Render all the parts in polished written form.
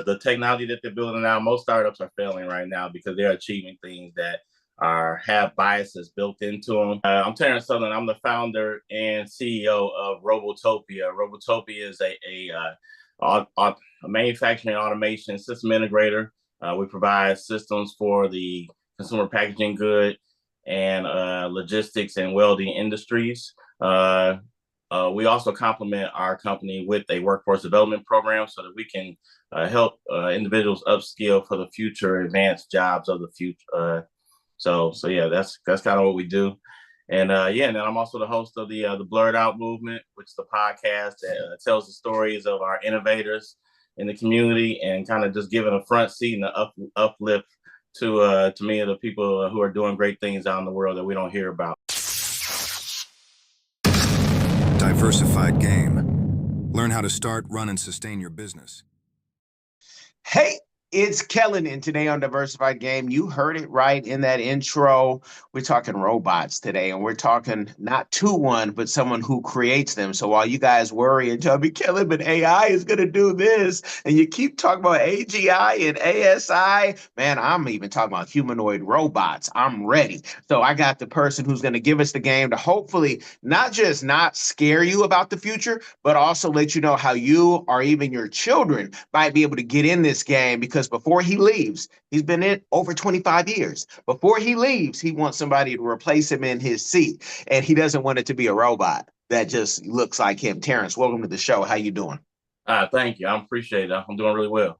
The technology that they're building now, most startups are failing right now because they're achieving things that have biases built into them. I'm Terrence Southern. I'm the founder and CEO of Robotopia. Robotopia is a manufacturing automation system integrator. We provide systems for the consumer packaging good and logistics and welding industries. We also complement our company with a workforce development program so that we can help individuals upskill for the future, advanced jobs of the future. So yeah, that's kind of what we do. And and then I'm also the host of the Blurred Out Movement, which is the podcast that tells the stories of our innovators in the community and kind of just giving a front seat and an uplift to many of the people who are doing great things out in the world that we don't hear about. Diversified Game. Learn how to start, run, and sustain your business. Hey, it's Kellen, and today on Diversified Game, you heard it right in that intro. We're talking robots today, and we're talking not to one, but someone who creates them. So while you guys worry and tell me, Kellen, but AI is going to do this, and you keep talking about AGI and ASI, man, I'm even talking about humanoid robots. I'm ready. So I got the person who's going to give us the game to hopefully not just not scare you about the future, but also let you know how you or even your children might be able to get in this game, because before he leaves, he's been in over 25 years. Before he leaves, he wants somebody to replace him in his seat, and he doesn't want it to be a robot that just looks like him. Terrence, welcome to the show. How you doing? Thank you. I appreciate it. I'm doing really well.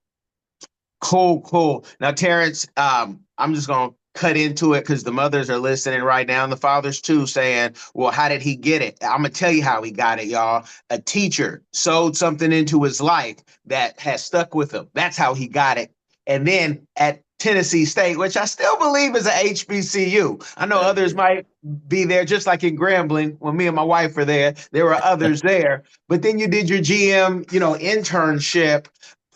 Cool. Now, Terrence, I'm just going to cut into it because the mothers are listening right now and the fathers too, saying, well, how did he get it? I'm going to tell you how he got it, y'all. A teacher sewed something into his life that has stuck with him. That's how he got it. And then at Tennessee State, which I still believe is a HBCU. I know others might be there, just like in Grambling, when me and my wife were there were others there. But then you did your GM, internship.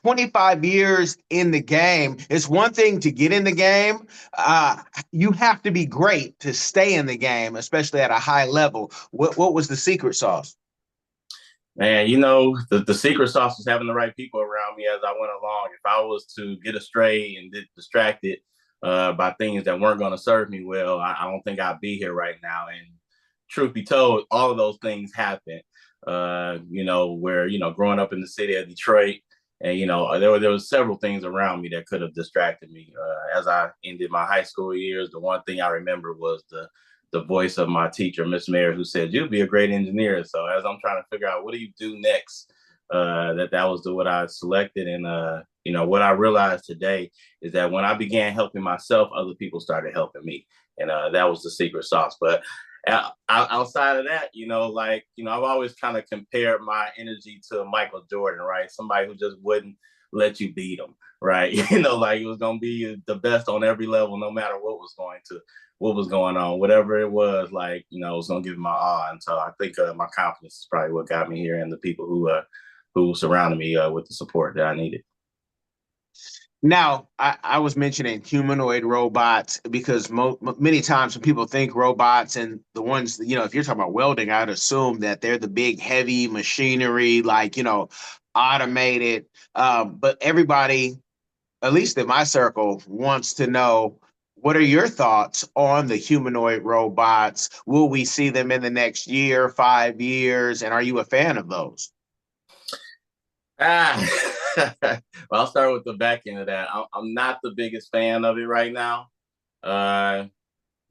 25 years in the game. It's one thing to get in the game. You have to be great to stay in the game, especially at a high level. What was the secret sauce? Man, the secret sauce was having the right people around me as I went along. If I was to get astray and get distracted by things that weren't going to serve me well, I don't think I'd be here right now. And truth be told, all of those things happened, growing up in the city of Detroit. And, there was several things around me that could have distracted me. As I ended my high school years, the one thing I remember was the voice of my teacher, Miss Mayer, who said, "You'll be a great engineer." So as I'm trying to figure out what do you do next, that was what I selected. And, what I realized today is that when I began helping myself, other people started helping me. And that was the secret sauce. But outside of that, I've always kind of compared my energy to Michael Jordan, right? Somebody who just wouldn't let you beat him, right? Like it was going to be the best on every level, no matter what was going on, whatever it was, it was going to give me my all. And so I think my confidence is probably what got me here, and the people who surrounded me with the support that I needed. Now, I was mentioning humanoid robots because many times when people think robots and the ones, if you're talking about welding, I'd assume that they're the big, heavy machinery, automated. But everybody, at least in my circle, wants to know, what are your thoughts on the humanoid robots? Will we see them in the next year, 5 years? And are you a fan of those? Well, I'll start with the back end of that. I'm not the biggest fan of it right now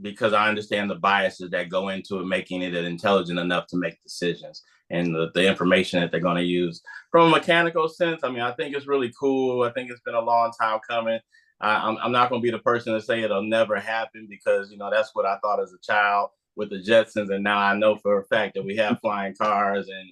because I understand the biases that go into it, making it intelligent enough to make decisions and the information that they're going to use. From a mechanical sense, I think it's really cool. I think it's been a long time coming. I'm not going to be the person to say it'll never happen because, that's what I thought as a child with the Jetsons. And now I know for a fact that we have flying cars and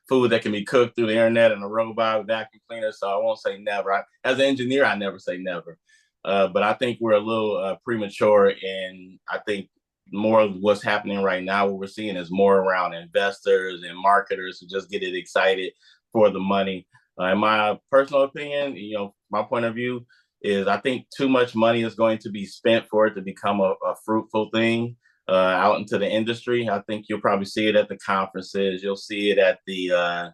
food that can be cooked through the internet and a robot vacuum cleaner. So I won't say never. As an engineer, I never say never. But I think we're a little premature. And I think more of what's happening right now, what we're seeing is more around investors and marketers who just get it excited for the money. In my personal opinion, my point of view is I think too much money is going to be spent for it to become a fruitful thing out into the industry. I think you'll probably see it at the conferences. You'll see it at the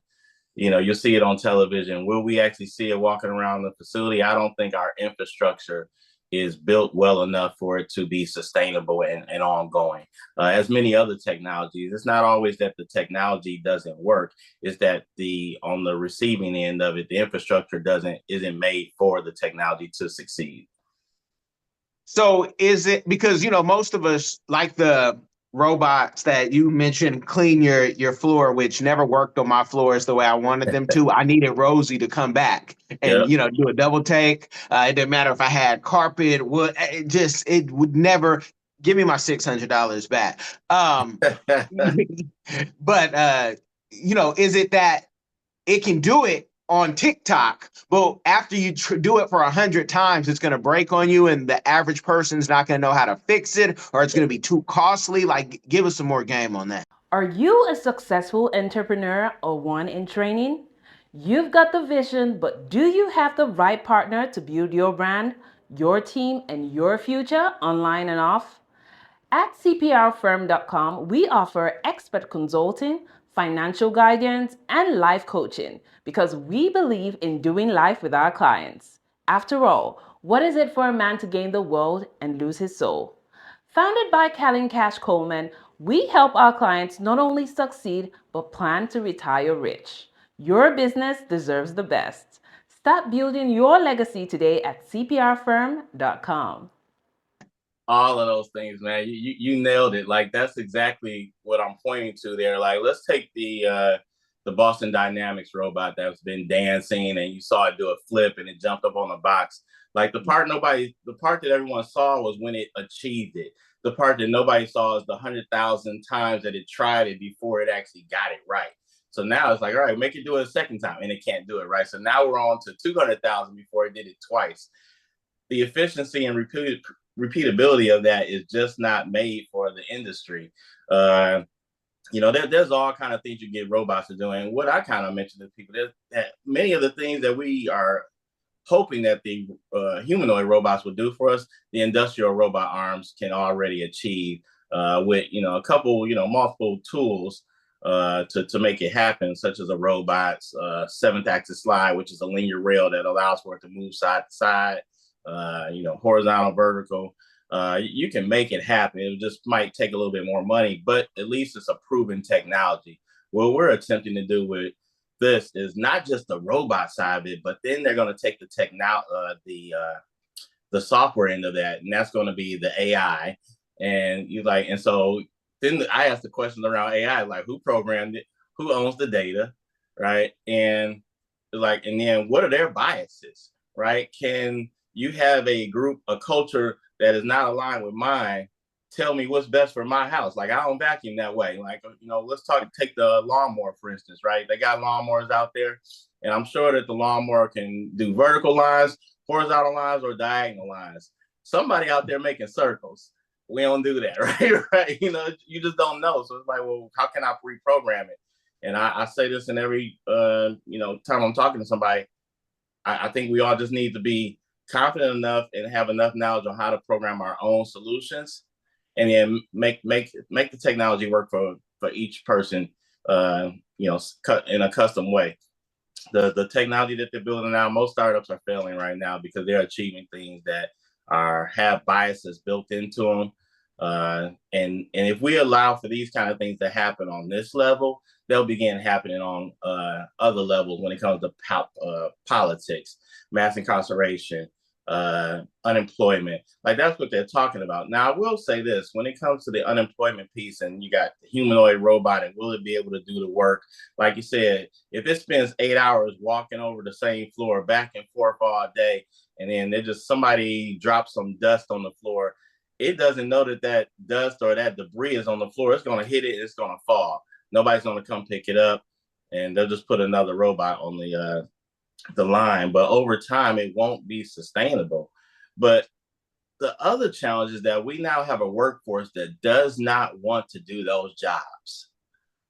You'll see it on television. Will we actually see it walking around the facility? I don't think our infrastructure is built well enough for it to be sustainable and ongoing. As many other technologies, it's not always that the technology doesn't work. It's that on the receiving end of it, the infrastructure isn't made for the technology to succeed. So is it because, most of us like the robots that you mentioned clean your floor, which never worked on my floors the way I wanted them to. I needed Rosie to come back and, Yep. do a double take. It didn't matter if I had carpet, wood, it would never give me my $600 back. But, is it that it can do it on TikTok, but after you do it for 100 times, it's going to break on you, and the average person's not going to know how to fix it, or it's going to be too costly? Like, give us some more game on that. Are you a successful entrepreneur or one in training? You've got the vision, but do you have the right partner to build your brand, your team, and your future online and off? At cprfirm.com, we offer expert consulting, financial guidance, and life coaching because we believe in doing life with our clients. After all, what is it for a man to gain the world and lose his soul? Founded by Callan Cash Coleman, we help our clients not only succeed, but plan to retire rich. Your business deserves the best. Start building your legacy today at cprfirm.com. All of those things, man. You nailed it. Like, that's exactly what I'm pointing to there. Like, let's take the Boston Dynamics robot that's been dancing, and you saw it do a flip and it jumped up on the box. Like, the part that everyone saw was when it achieved it. The part that nobody saw is the 100,000 times that it tried it before it actually got it right. So now it's like, all right, make it do it a second time, and it can't do it right. So now we're on to 200,000 before it did it twice. The efficiency and repeatability of that is just not made for the industry. There's all kind of things you get robots to do. And what I kind of mentioned to people is that many of the things that we are hoping that the humanoid robots will do for us, the industrial robot arms can already achieve with, a couple, multiple tools to make it happen, such as a robot's seventh axis slide, which is a linear rail that allows for it to move side to side. Horizontal, vertical. You can make it happen. It just might take a little bit more money, but at least it's a proven technology. What we're attempting to do with this is not just the robot side of it, but then they're going to take the software end of that, and that's going to be the AI. And so then I asked the questions around AI, like who programmed it, who owns the data, right? And then what are their biases, right? Can you have a culture that is not aligned with mine, tell me what's best for my house? Like, I don't vacuum that way. Like, let's take the lawnmower, for instance, right? They got lawnmowers out there, and I'm sure that the lawnmower can do vertical lines, horizontal lines, or diagonal lines. Somebody out there making circles. We don't do that, right? Right? You just don't know. So it's like, well, how can I reprogram it? And I say this in every, time I'm talking to somebody. I think we all just need to be confident enough and have enough knowledge on how to program our own solutions, and then make the technology work for each person, in a custom way. The technology that they're building now, most startups are failing right now because they're achieving things that have biases built into them. And if we allow for these kind of things to happen on this level, they'll begin happening on other levels when it comes to politics, mass incarceration, unemployment. Like, that's what they're talking about. Now, I will say this, when it comes to the unemployment piece and you got the humanoid robot and will it be able to do the work? Like you said, if it spends 8 hours walking over the same floor back and forth all day, and then somebody drops some dust on the floor, it doesn't know that dust or that debris is on the floor. It's going to hit it. It's going to fall. Nobody's going to come pick it up, and they'll just put another robot on the line. But over time, it won't be sustainable. But the other challenge is that we now have a workforce that does not want to do those jobs,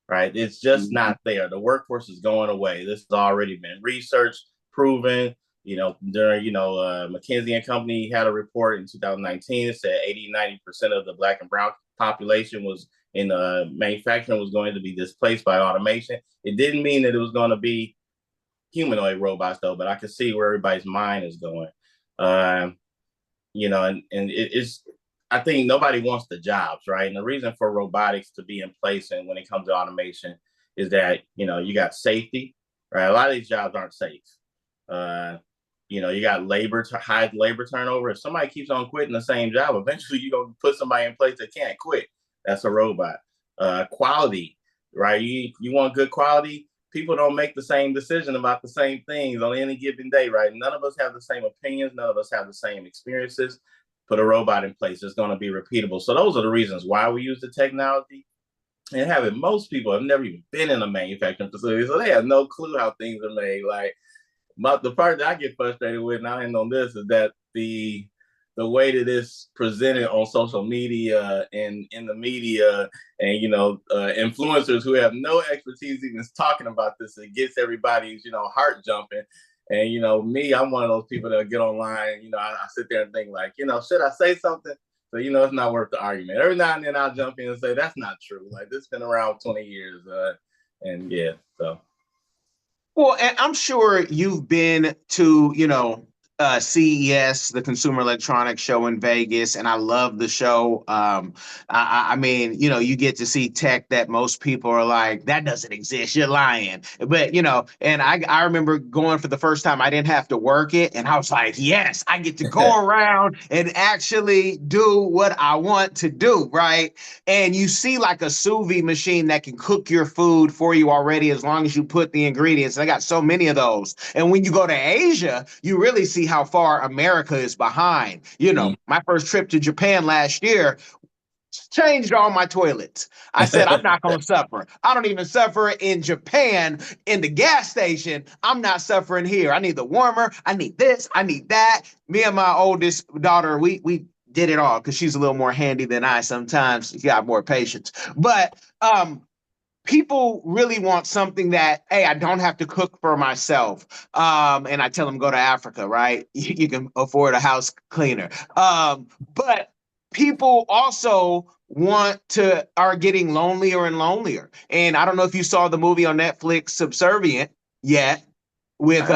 right? It's just not there. The workforce is going away. This has already been researched, proven. During, McKinsey and Company had a report in 2019. It said 80-90% of the Black and brown population was in manufacturing was going to be displaced by automation. It didn't mean that it was going to be humanoid robots though, but I can see where everybody's mind is going. It's I think nobody wants the jobs, right? And the reason for robotics to be in place and when it comes to automation is that you got safety, right? A lot of these jobs aren't safe. You got high labor turnover. If somebody keeps on quitting the same job, eventually you're gonna put somebody in place that can't quit. That's a robot. Quality, right? You want good quality. People don't make the same decision about the same things on any given day, right? None of us have the same opinions. None of us have the same experiences. Put a robot in place, it's going to be repeatable. So those are the reasons why we use the technology. And most people have never even been in a manufacturing facility, so they have no clue how things are made. Like the part that I get frustrated with, and I end on this, is that the way that it's presented on social media and in the media, and influencers who have no expertise even talking about this, it gets everybody's heart jumping. And me, I'm one of those people that get online. I sit there and think like, should I say something? So it's not worth the argument. Every now and then I'll jump in and say that's not true. Like this has been around 20 years, and yeah, so. Well, and I'm sure you've been to, CES, the Consumer Electronics Show in Vegas, and I love the show. I mean, you get to see tech that most people are like, that doesn't exist, you're lying. But, and I remember going for the first time, I didn't have to work it. And I was like, yes, I get to go around and actually do what I want to do, right? And you see like a sous vide machine that can cook your food for you already as long as you put the ingredients. I got so many of those. And when you go to Asia, you really see how far America is behind. My first trip to Japan last year changed all my toilets. I said, I'm not going to suffer. I don't even suffer in Japan in the gas station. I'm not suffering here. I need the warmer. I need this. I need that. Me and my oldest daughter, we did it all because she's a little more handy than I sometimes. She got more patience. But people really want something that, hey, I don't have to cook for myself. And I tell them go to Africa, right? You can afford a house cleaner. But people also are getting lonelier and lonelier. And I don't know if you saw the movie on Netflix, Subservient, yet with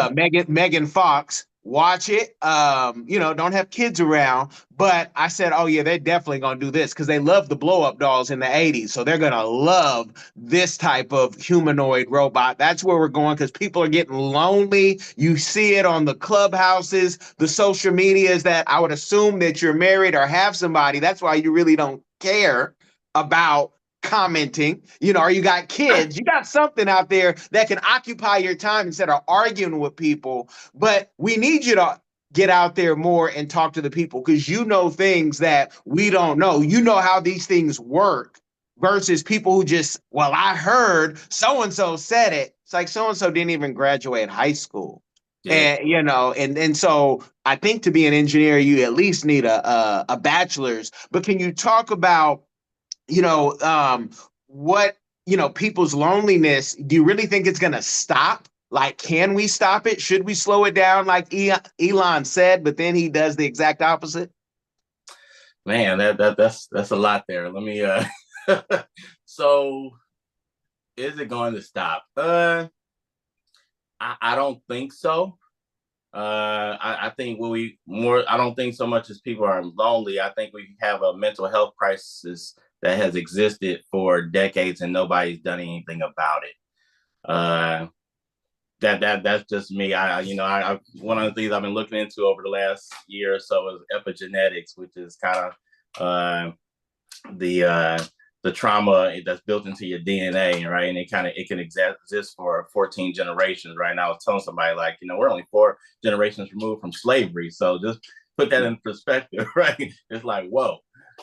Megan Fox. Watch it. Don't have kids around. But I said, oh yeah, they're definitely gonna do this because they love the blow-up dolls in the 80s. So they're gonna love this type of humanoid robot. That's where we're going because people are getting lonely. You see it on the clubhouses, the social medias that I would assume that you're married or have somebody. That's why you really don't care about commenting, or you got kids, you got something out there that can occupy your time instead of arguing with people. But we need you to get out there more and talk to the people because you know things that we don't know. You know how these things work versus people who just, well, I heard so-and-so said it. It's like so-and-so didn't even graduate high school. Yeah. And so I think to be an engineer, you at least need a bachelor's. But can you talk about what, people's loneliness, do you really think it's going to stop? Like, can we stop it? Should we slow it down like Elon said, but then he does the exact opposite? Man, that's a lot there. Let me, so is it going to stop? I don't think so. I think I don't think so much as people are lonely. I think we have a mental health crisis that has existed for decades and nobody's done anything about it. That's just me. I one of the things I've been looking into over the last year or so is epigenetics, which is kind of the trauma that's built into your DNA, right? And it can exist for 14 generations, right? And I was telling somebody like, we're only 4 generations removed from slavery, so just put that in perspective, right? It's like, whoa.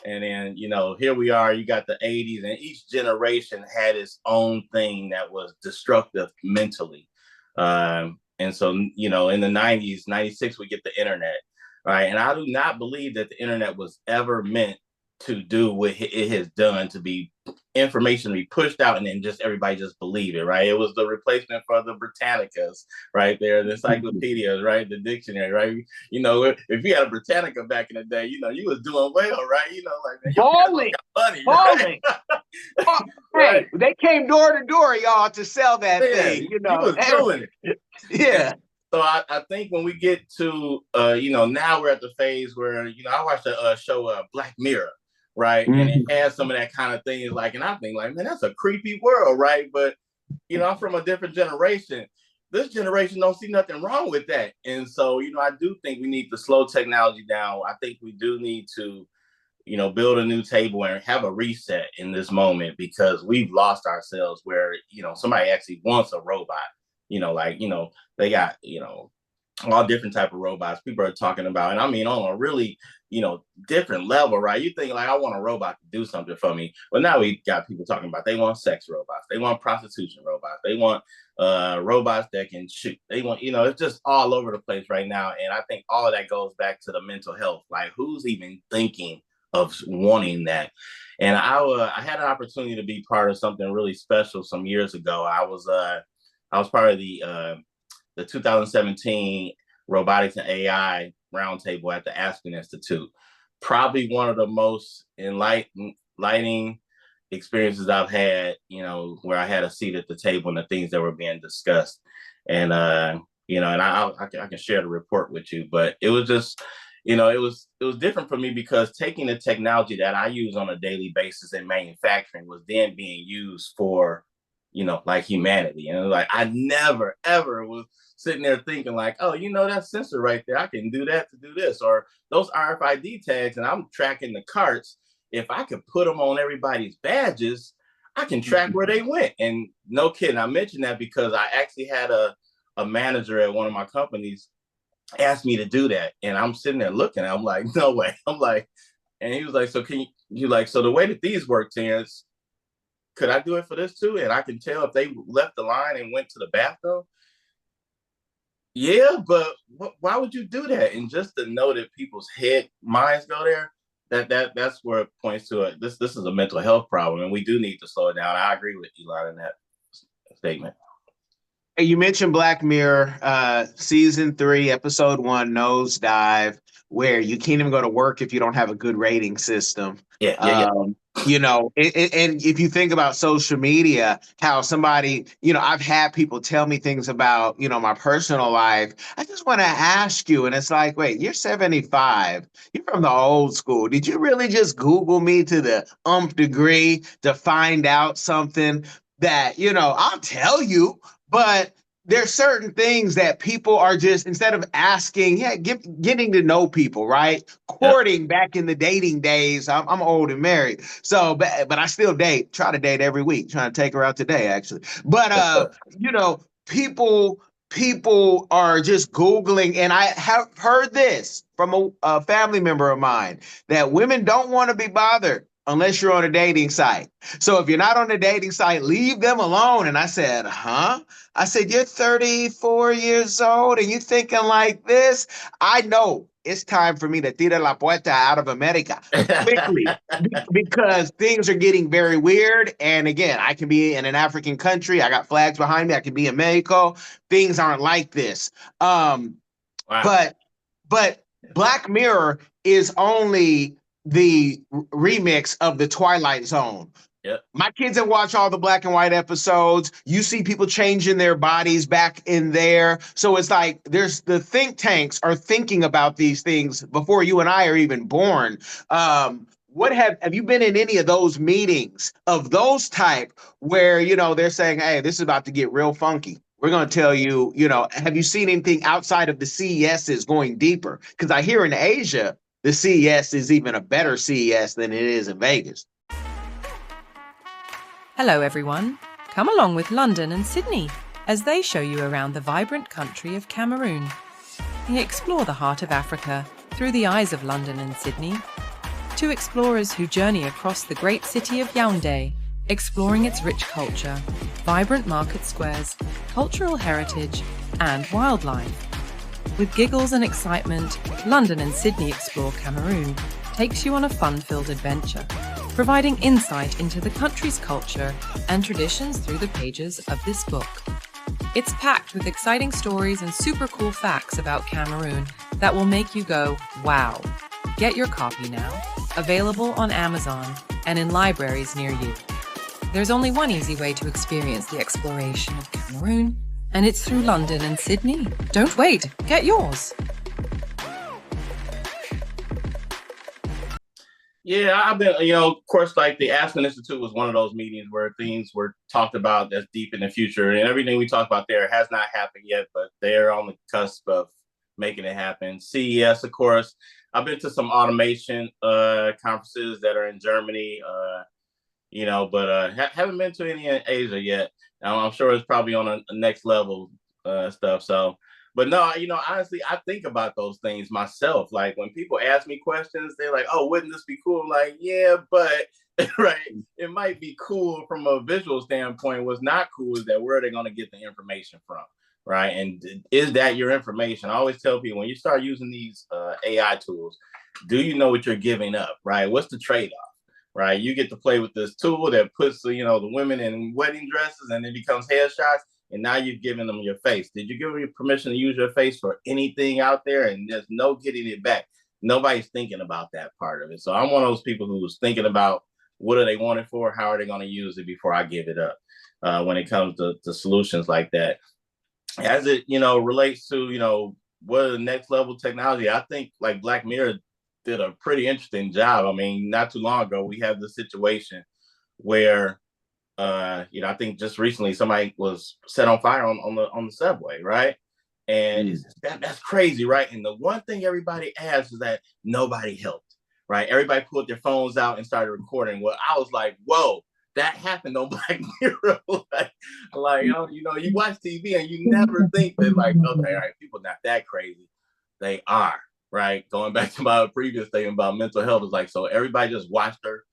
And then, here we are, you got the 80s, and each generation had its own thing that was destructive mentally. And so, in the 90s, 96, we get the internet, right? And I do not believe that the internet was ever meant to do what it has done, to be information to be pushed out and then just everybody just believe it, right? It was the replacement for the Britannicas, right there, the encyclopedias, right? The dictionary, right? You know, if you had a Britannica back in the day, you know, you was doing well, right? You know, like, man, your Balling, got money, balling. right? Hey, they came door to door, y'all, to sell that thing. You you know, was doing it. Yeah. So I think when we get to, you know, now we're at the phase where, you know, I watched a show, Black Mirror, right? And it has some of that kind of thing. Like, and I think like, man, that's a creepy world, right? But, you know, I'm from a different generation. This generation don't see nothing wrong with that. And so, you know, I do think we need to slow technology down. I think we do need to, you know, build a new table and have a reset in this moment, because we've lost ourselves where, you know, somebody actually wants a robot. You know, like, you know, they got, you know, all different type of robots people are talking about. And I mean, on a really, you know, different level, right? You think like, I want a robot to do something for me. But now we got people talking about, they want sex robots. They want prostitution robots. They want robots that can shoot. They want, you know, it's just all over the place right now. And I think all of that goes back to the mental health. Like, who's even thinking of wanting that? And I had an opportunity to be part of something really special some years ago. I was part of the 2017 Robotics and AI Roundtable at the Aspen Institute. Probably one of the most enlightening experiences I've had, you know, where I had a seat at the table and the things that were being discussed. And, you know, and I can share the report with you, but it was just, you know, it was different for me, because taking the technology that I use on a daily basis in manufacturing was then being used for, you know, like humanity. And like, I never, ever was sitting there thinking like, oh, you know, that sensor right there, I can do that to do this, or those RFID tags, and I'm tracking the carts. If I could put them on everybody's badges, I can track where they went. And no kidding, I mentioned that because I actually had a manager at one of my companies ask me to do that. And I'm sitting there looking, I'm like, no way. I'm like, and he was like, so can you like, so the way that these work, Terrence, could I do it for this too? And I can tell if they left the line and went to the bathroom. Yeah, but why would you do that? And just to know that people's minds go there, that's where it points to it. This is a mental health problem, and we do need to slow it down. I agree with Elon in that statement. Hey, you mentioned Black Mirror, season 3, episode 1, Nosedive, where you can't even go to work if you don't have a good rating system. Yeah. You know, and if you think about social media, how somebody, you know, I've had people tell me things about, you know, my personal life. I just want to ask you, and it's like, wait, you're 75. You're from the old school. Did you really just Google me to the degree to find out something that, you know, I'll tell you, but there's certain things that people are just, instead of asking, getting to know people, right? Courting back in the dating days. I'm old and married, so but I still date. Try to date every week. Trying to take her out today, actually. But you know, people are just Googling, and I have heard this from a family member of mine that women don't want to be bothered unless you're on a dating site. So if you're not on a dating site, leave them alone. And I said, huh? I said, you're 34 years old and you thinking like this? I know it's time for me to tira la puerta out of America quickly because things are getting very weird. And again, I can be in an African country. I got flags behind me. I can be in Mexico. Things aren't like this. Wow. But Black Mirror is only the remix of the Twilight Zone. Yep. My kids have watched all the black and white episodes. You see people changing their bodies back in there. So it's like there's the think tanks are thinking about these things before you and I are even born. What have you been in any of those meetings of those type where, you know, they're saying, hey, this is about to get real funky? We're going to tell you, you know, have you seen anything outside of the CESs going deeper? Because I hear in Asia, the CES is even a better CES than it is in Vegas. Hello, everyone. Come along with London and Sydney as they show you around the vibrant country of Cameroon. Explore the heart of Africa through the eyes of London and Sydney. Two explorers who journey across the great city of Yaoundé, exploring its rich culture, vibrant market squares, cultural heritage, and wildlife. With giggles and excitement, London and Sydney Explore Cameroon takes you on a fun-filled adventure. providing insight into the country's culture and traditions through the pages of this book. It's packed with exciting stories and super cool facts about Cameroon that will make you go, wow. Get your copy now, available on Amazon and in libraries near you. There's only one easy way to experience the exploration of Cameroon, and it's through London and Sydney. Don't wait, get yours. Yeah, I've been, of course, like the Aspen Institute was one of those meetings where things were talked about that's deep in the future, and everything we talk about there has not happened yet, but they're on the cusp of making it happen. CES, of course. I've been to some automation conferences that are in Germany, but haven't been to any in Asia yet. I'm sure it's probably on a next level stuff. So, but no, honestly, I think about those things myself. Like when people ask me questions, they're like, "Oh, wouldn't this be cool?" I'm like, yeah, but right, it might be cool from a visual standpoint. What's not cool is that where are they going to get the information from, right? And is that your information? I always tell people when you start using these AI tools, do you know what you're giving up, right? What's the trade-off? Right, you get to play with this tool that puts the women in wedding dresses, and it becomes headshots. And now you've given them your face. Did you give them permission to use your face for anything out there? And there's no getting it back. Nobody's thinking about that part of it. So I'm one of those people who's thinking about what do they want it for? How are they going to use it before I give it up? When it comes to solutions like that, as it relates to what are the next level technology? I think like Black Mirror did a pretty interesting job. I mean, not too long ago, we had the situation where, I think just recently somebody was set on fire on the subway, right? And that's crazy, right? And the one thing everybody asks is that nobody helped, right? Everybody pulled their phones out and started recording. Well, I was like, whoa, that happened on Black Mirror. You watch TV and you never think that like, okay, all right, people not that crazy. They are. Right. Going back to my previous statement about mental health, is like, so everybody just watched her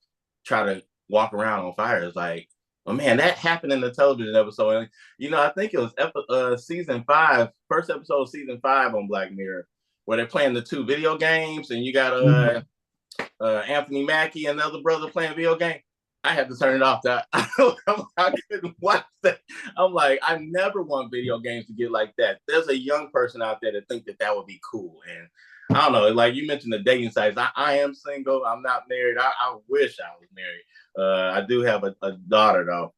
try to walk around on fire. It's like, oh man, that happened in the television episode. And, I think it was season 5, first episode of season 5 on Black Mirror, where they're playing the 2 video games, and you got Anthony Mackie and the other brother playing video game. I had to turn it off. I couldn't watch that. I'm like, I never want video games to get like that. There's a young person out there that think that would be cool. And I don't know, like you mentioned the dating sites. I am single. I'm not married. I wish I was married. I do have a daughter though.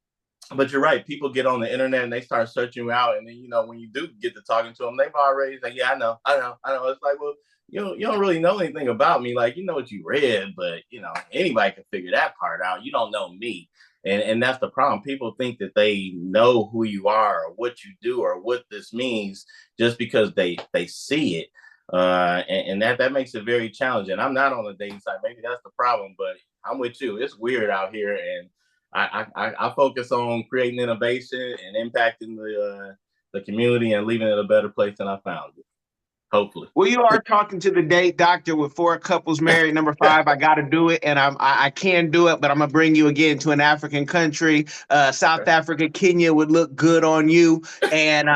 But you're right. People get on the internet and they start searching you out. And then, when you do get to talking to them, they've already like, yeah, I know. It's like, well, you don't really know anything about me. Like, what you read, but anybody can figure that part out. You don't know me. And that's the problem. People think that they know who you are or what you do or what this means just because they see it. And that makes it very challenging. I'm not on the dating site. Maybe that's the problem, but I'm with you. It's weird out here. And I focus on creating innovation and impacting the community and leaving it a better place than I found it. Hopefully. Well, you are talking to the date doctor with 4 couples married. Number 5, I got to do it, and I can do it, but I'm gonna bring you again to an African country. South Africa, Kenya would look good on you, and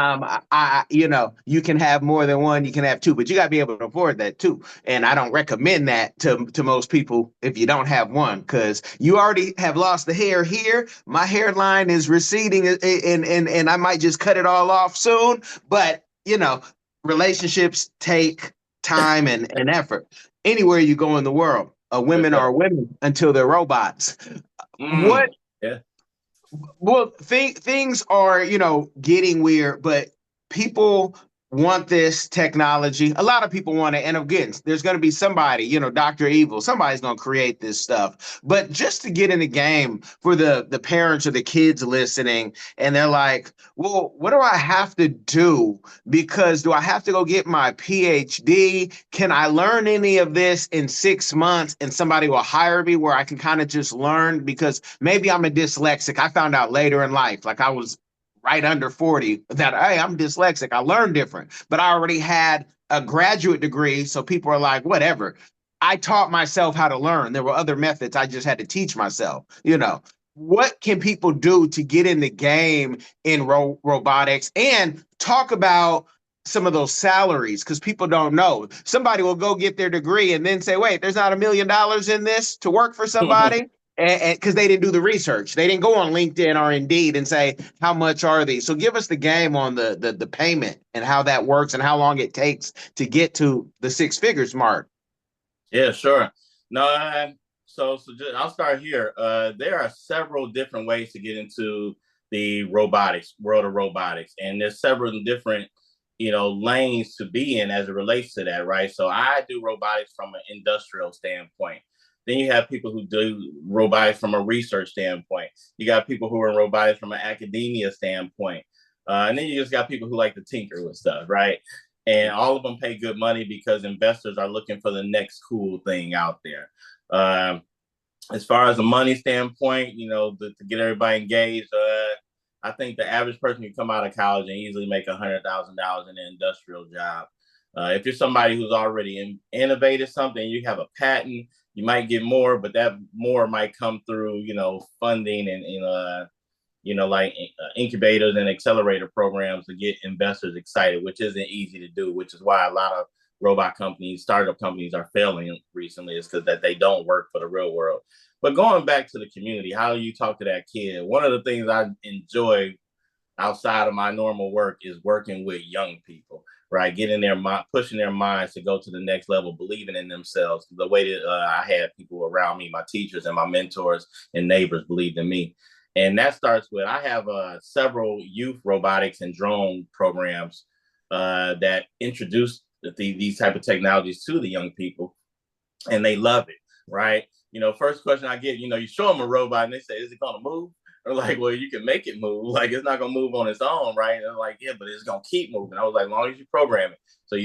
you can have more than one. You can have 2, but you got to be able to afford that too. And I don't recommend that to most people if you don't have one, because you already have lost the hair here. My hairline is receding, and I might just cut it all off soon. But relationships take time and effort. Anywhere you go in the world, women are women until they're robots. What? Yeah. Well, things are, getting weird, but people want this technology. A lot of people want it. And again, there's going to be somebody, Dr. Evil, somebody's going to create this stuff. But just to get in the game for the parents or the kids listening, and they're like, well, what do I have to do? Because do I have to go get my PhD? Can I learn any of this in 6 months and somebody will hire me where I can kind of just learn? Because maybe I'm a dyslexic. I found out later in life, like I was right under 40, that, hey, I'm dyslexic. I learn different, but I already had a graduate degree. So people are like, whatever. I taught myself how to learn. There were other methods. I just had to teach myself, What can people do to get in the game in robotics, and talk about some of those salaries? Because people don't know. Somebody will go get their degree and then say, wait, there's not $1 million in this to work for somebody. and because they didn't do the research, they didn't go on LinkedIn or Indeed and say how much are these. So give us the game on the payment and how that works and how long it takes to get to the six figures mark. Yeah, sure. No, I'll start here. There are several different ways to get into the robotics world of robotics, and there's several different lanes to be in as it relates to that, right? So I do robotics from an industrial standpoint. Then you have people who do robotics from a research standpoint. You got people who are in robotics from an academia standpoint. And then you just got people who like to tinker with stuff, right? And all of them pay good money because investors are looking for the next cool thing out there. As far as a money standpoint, to get everybody engaged, I think the average person can come out of college and easily make $100,000 in an industrial job. If you're somebody who's already innovated something, you have a patent, you might get more, but that more might come through, funding and like incubators and accelerator programs to get investors excited, which isn't easy to do, which is why a lot of startup companies are failing recently, is because that they don't work for the real world. But going back to the community, how do you talk to that kid? One of the things I enjoy outside of my normal work is working with young people, right? Getting their mind, pushing their minds to go to the next level, believing in themselves. The way that I had people around me, my teachers and my mentors and neighbors believed in me. And that starts with, I have several youth robotics and drone programs that introduce these type of technologies to the young people, and they love it, right? First question I get, you show them a robot and they say, is it going to move? They're like, well, you can make it move. Like, it's not going to move on its own, right? And they're like, yeah, but it's going to keep moving. I was like, as long as you program it. So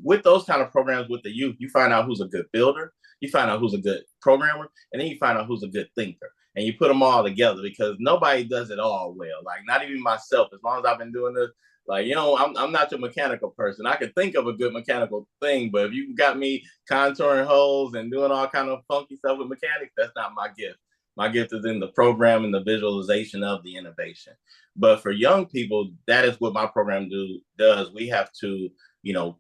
with those kind of programs with the youth, you find out who's a good builder, you find out who's a good programmer, and then you find out who's a good thinker. And you put them all together, because nobody does it all well. Like, not even myself, as long as I've been doing this. Like, I'm not your mechanical person. I can think of a good mechanical thing, but if you got me contouring holes and doing all kind of funky stuff with mechanics, that's not my gift. My gift is in the program and the visualization of the innovation. But for young people, that is what my program does. We have to,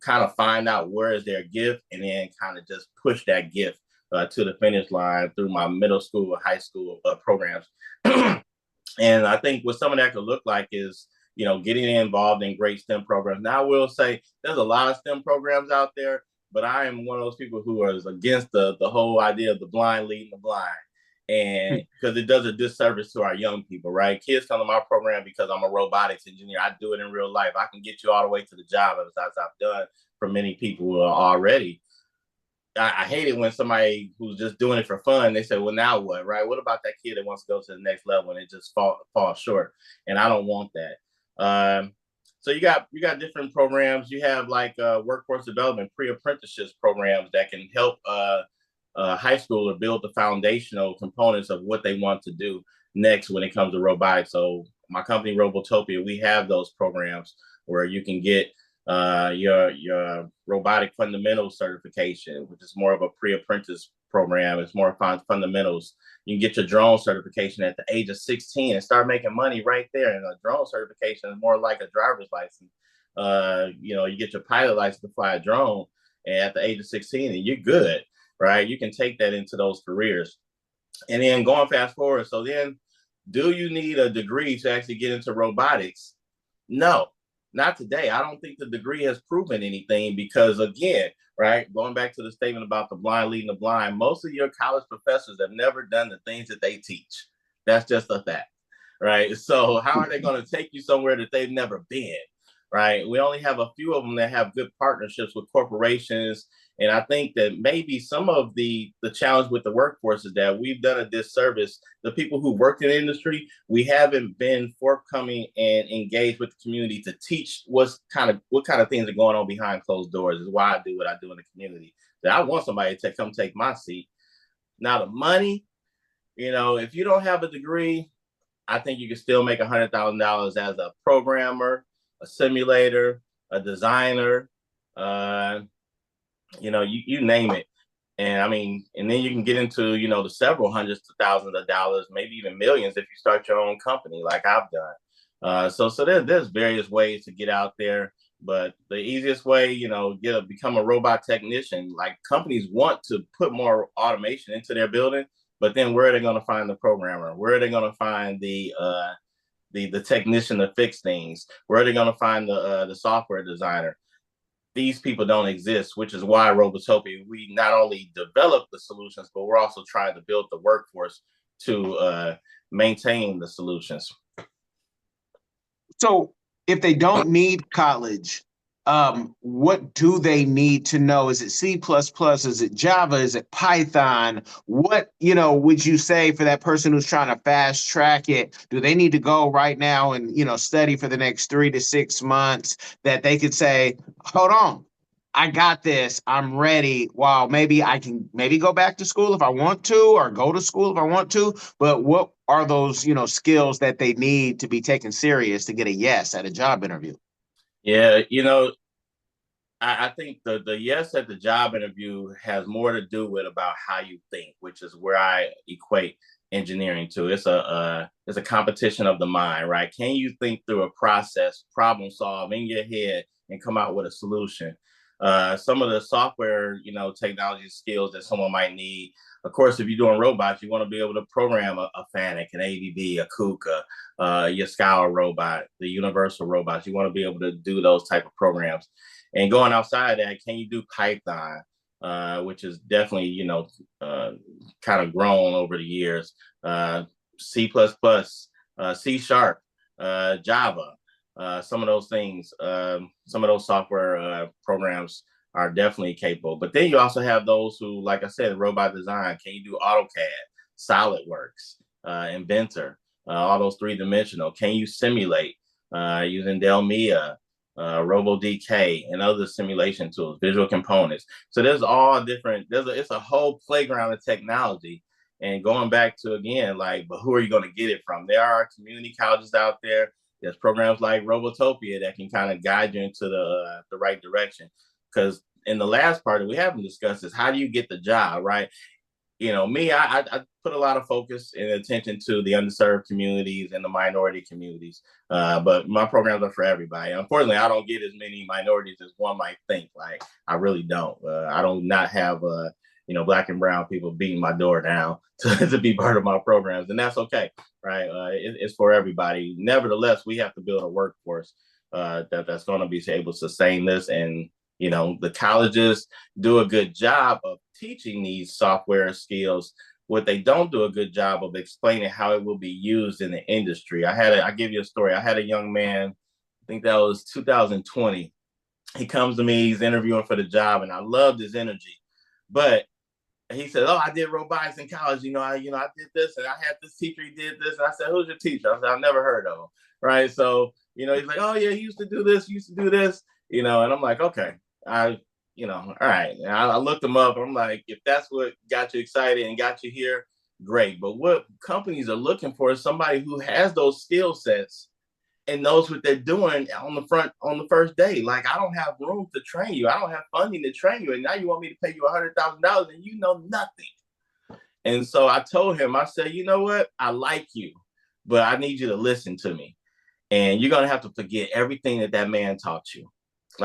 kind of find out where is their gift, and then kind of just push that gift to the finish line through my middle school or high school programs. And I think what some of that could look like is, getting involved in great STEM programs. Now, I will say there's a lot of STEM programs out there, but I am one of those people who is against the whole idea of the blind leading the blind. And because it does a disservice to our young people, right? Kids come to my program because I'm a robotics engineer. I do it in real life. I can get you all the way to the job, as I've done for many people already. I hate it when somebody who's just doing it for fun, they say, well, now what, right? What about that kid that wants to go to the next level and it just falls short? And I don't want that. So you got different programs. You have like workforce development, pre-apprenticeships programs that can help high schooler build the foundational components of what they want to do next when it comes to robotics. So my company, Robotopia, we have those programs where you can get your robotic fundamentals certification, which is more of a pre-apprentice program. It's more fundamentals. You can get your drone certification at the age of 16 and start making money right there. And a drone certification is more like a driver's license. You get your pilot license to fly a drone, and at the age of 16, and you're good, right? You can take that into those careers. And then going fast forward, so then, do you need a degree to actually get into robotics? No. Not today. I don't think the degree has proven anything, because, again, right, going back to the statement about the blind leading the blind, most of your college professors have never done the things that they teach. That's just a fact, right? So how are they going to take you somewhere that they've never been, right? We only have a few of them that have good partnerships with corporations. And I think that maybe some of the challenge with the workforce is that we've done a disservice. The people who work in the industry, we haven't been forthcoming and engaged with the community to teach what kind of things are going on behind closed doors. Is why I do what I do in the community. That I want somebody to come take my seat. Now, the money, if you don't have a degree, I think you can still make $100,000 as a programmer, a simulator, a designer, you name it. And I mean, and then you can get into, the several hundreds of thousands of dollars, maybe even millions if you start your own company like I've done. So there's various ways to get out there. But the easiest way, become a robot technician. Like, companies want to put more automation into their building, But then where are they going to find the programmer? Where are they going to find the technician to fix things? Where are they going to find the software designer? These people don't exist, which is why Robotopia, we not only develop the solutions, but we're also trying to build the workforce to maintain the solutions. So if they don't need college, what do they need to know? Is it C++? Is it Java? Is it Python? What, would you say for that person who's trying to fast track it? Do they need to go right now and, study for the next 3 to 6 months that they could say, hold on, I got this, I'm ready. Wow, maybe I can go back to school if I want to, or go to school if I want to. But what are those, skills that they need to be taken serious to get a yes at a job interview? Yeah, I think the yes at the job interview has more to do with about how you think, which is where I equate engineering to. It's a competition of the mind, right? Can you think through a process, problem solve in your head, and come out with a solution? Some of the software, technology skills that someone might need. Of course, if you're doing robots, you want to be able to program a FANUC, an ABB, a KUKA, your Scour robot, the universal robots. You want to be able to do those type of programs. And going outside that, can you do Python, which is definitely, kind of grown over the years, C++, C#, Java. Some of those things, some of those software programs are definitely capable. But then you also have those who, like I said, robot design. Can you do AutoCAD, SolidWorks, Inventor, all those 3-dimensional? Can you simulate using Delmia, RoboDK, and other simulation tools, visual components? So there's all different. It's a whole playground of technology. And going back to, again, but who are you going to get it from? There are community colleges out there. There's programs like Robotopia that can kind of guide you into the right direction. Because in the last part that we haven't discussed is how do you get the job, right? I put a lot of focus and attention to the underserved communities and the minority communities. But my programs are for everybody. Unfortunately, I don't get as many minorities as one might think. I really don't. I don't not have Black and brown people beating my door down to be part of my programs. And that's okay, right? It's for everybody. Nevertheless, we have to build a workforce that's going to be able to sustain this. And, the colleges do a good job of teaching these software skills. What they don't do a good job of explaining how it will be used in the industry. I'll give you a story. I had a young man, I think that was 2020. He comes to me, he's interviewing for the job, and I loved his energy. But he said, "Oh, I did robotics in college. I did this, and I had this teacher. He did this." And I said, "Who's your teacher?" I said, "I've never heard of him." Right? So, he's like, "Oh yeah, he used to do this, And I'm like, "Okay, all right." And I looked him up. I'm like, if that's what got you excited and got you here, great. But what companies are looking for is somebody who has those skill sets and knows what they're doing on the first day. I don't have room to train you. I don't have funding to train you. And now you want me to pay you $100,000 and you know nothing. And so I told him, I said, you know what? I like you, but I need you to listen to me. And you're going to have to forget everything that man taught you.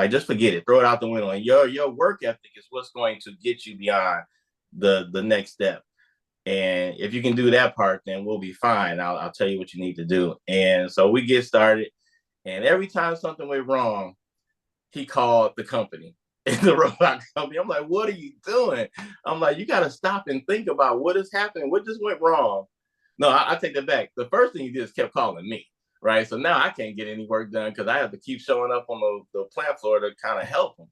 Just forget it, throw it out the window. And your work ethic is what's going to get you beyond the next step. And if you can do that part, then we'll be fine. I'll tell you what you need to do. And so we get started. And every time something went wrong, he called the company, the robot company. I'm like, what are you doing? I'm like, you got to stop and think about what is happening. What just went wrong? No, I take that back. The first thing he did is kept calling me. Right. So now I can't get any work done because I have to keep showing up on the plant floor to kind of help him.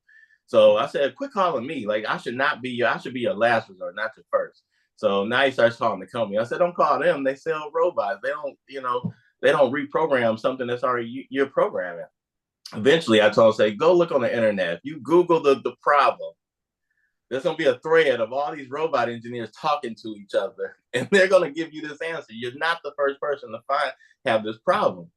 So I said, quit calling me. I should be your last resort, not your first. So now he starts calling the company. I said, don't call them. They sell robots. They don't reprogram something that's already you're programming. Eventually, I told him, say, go look on the internet. If you Google the problem, there's going to be a thread of all these robot engineers talking to each other, and they're going to give you this answer. You're not the first person to have this problem.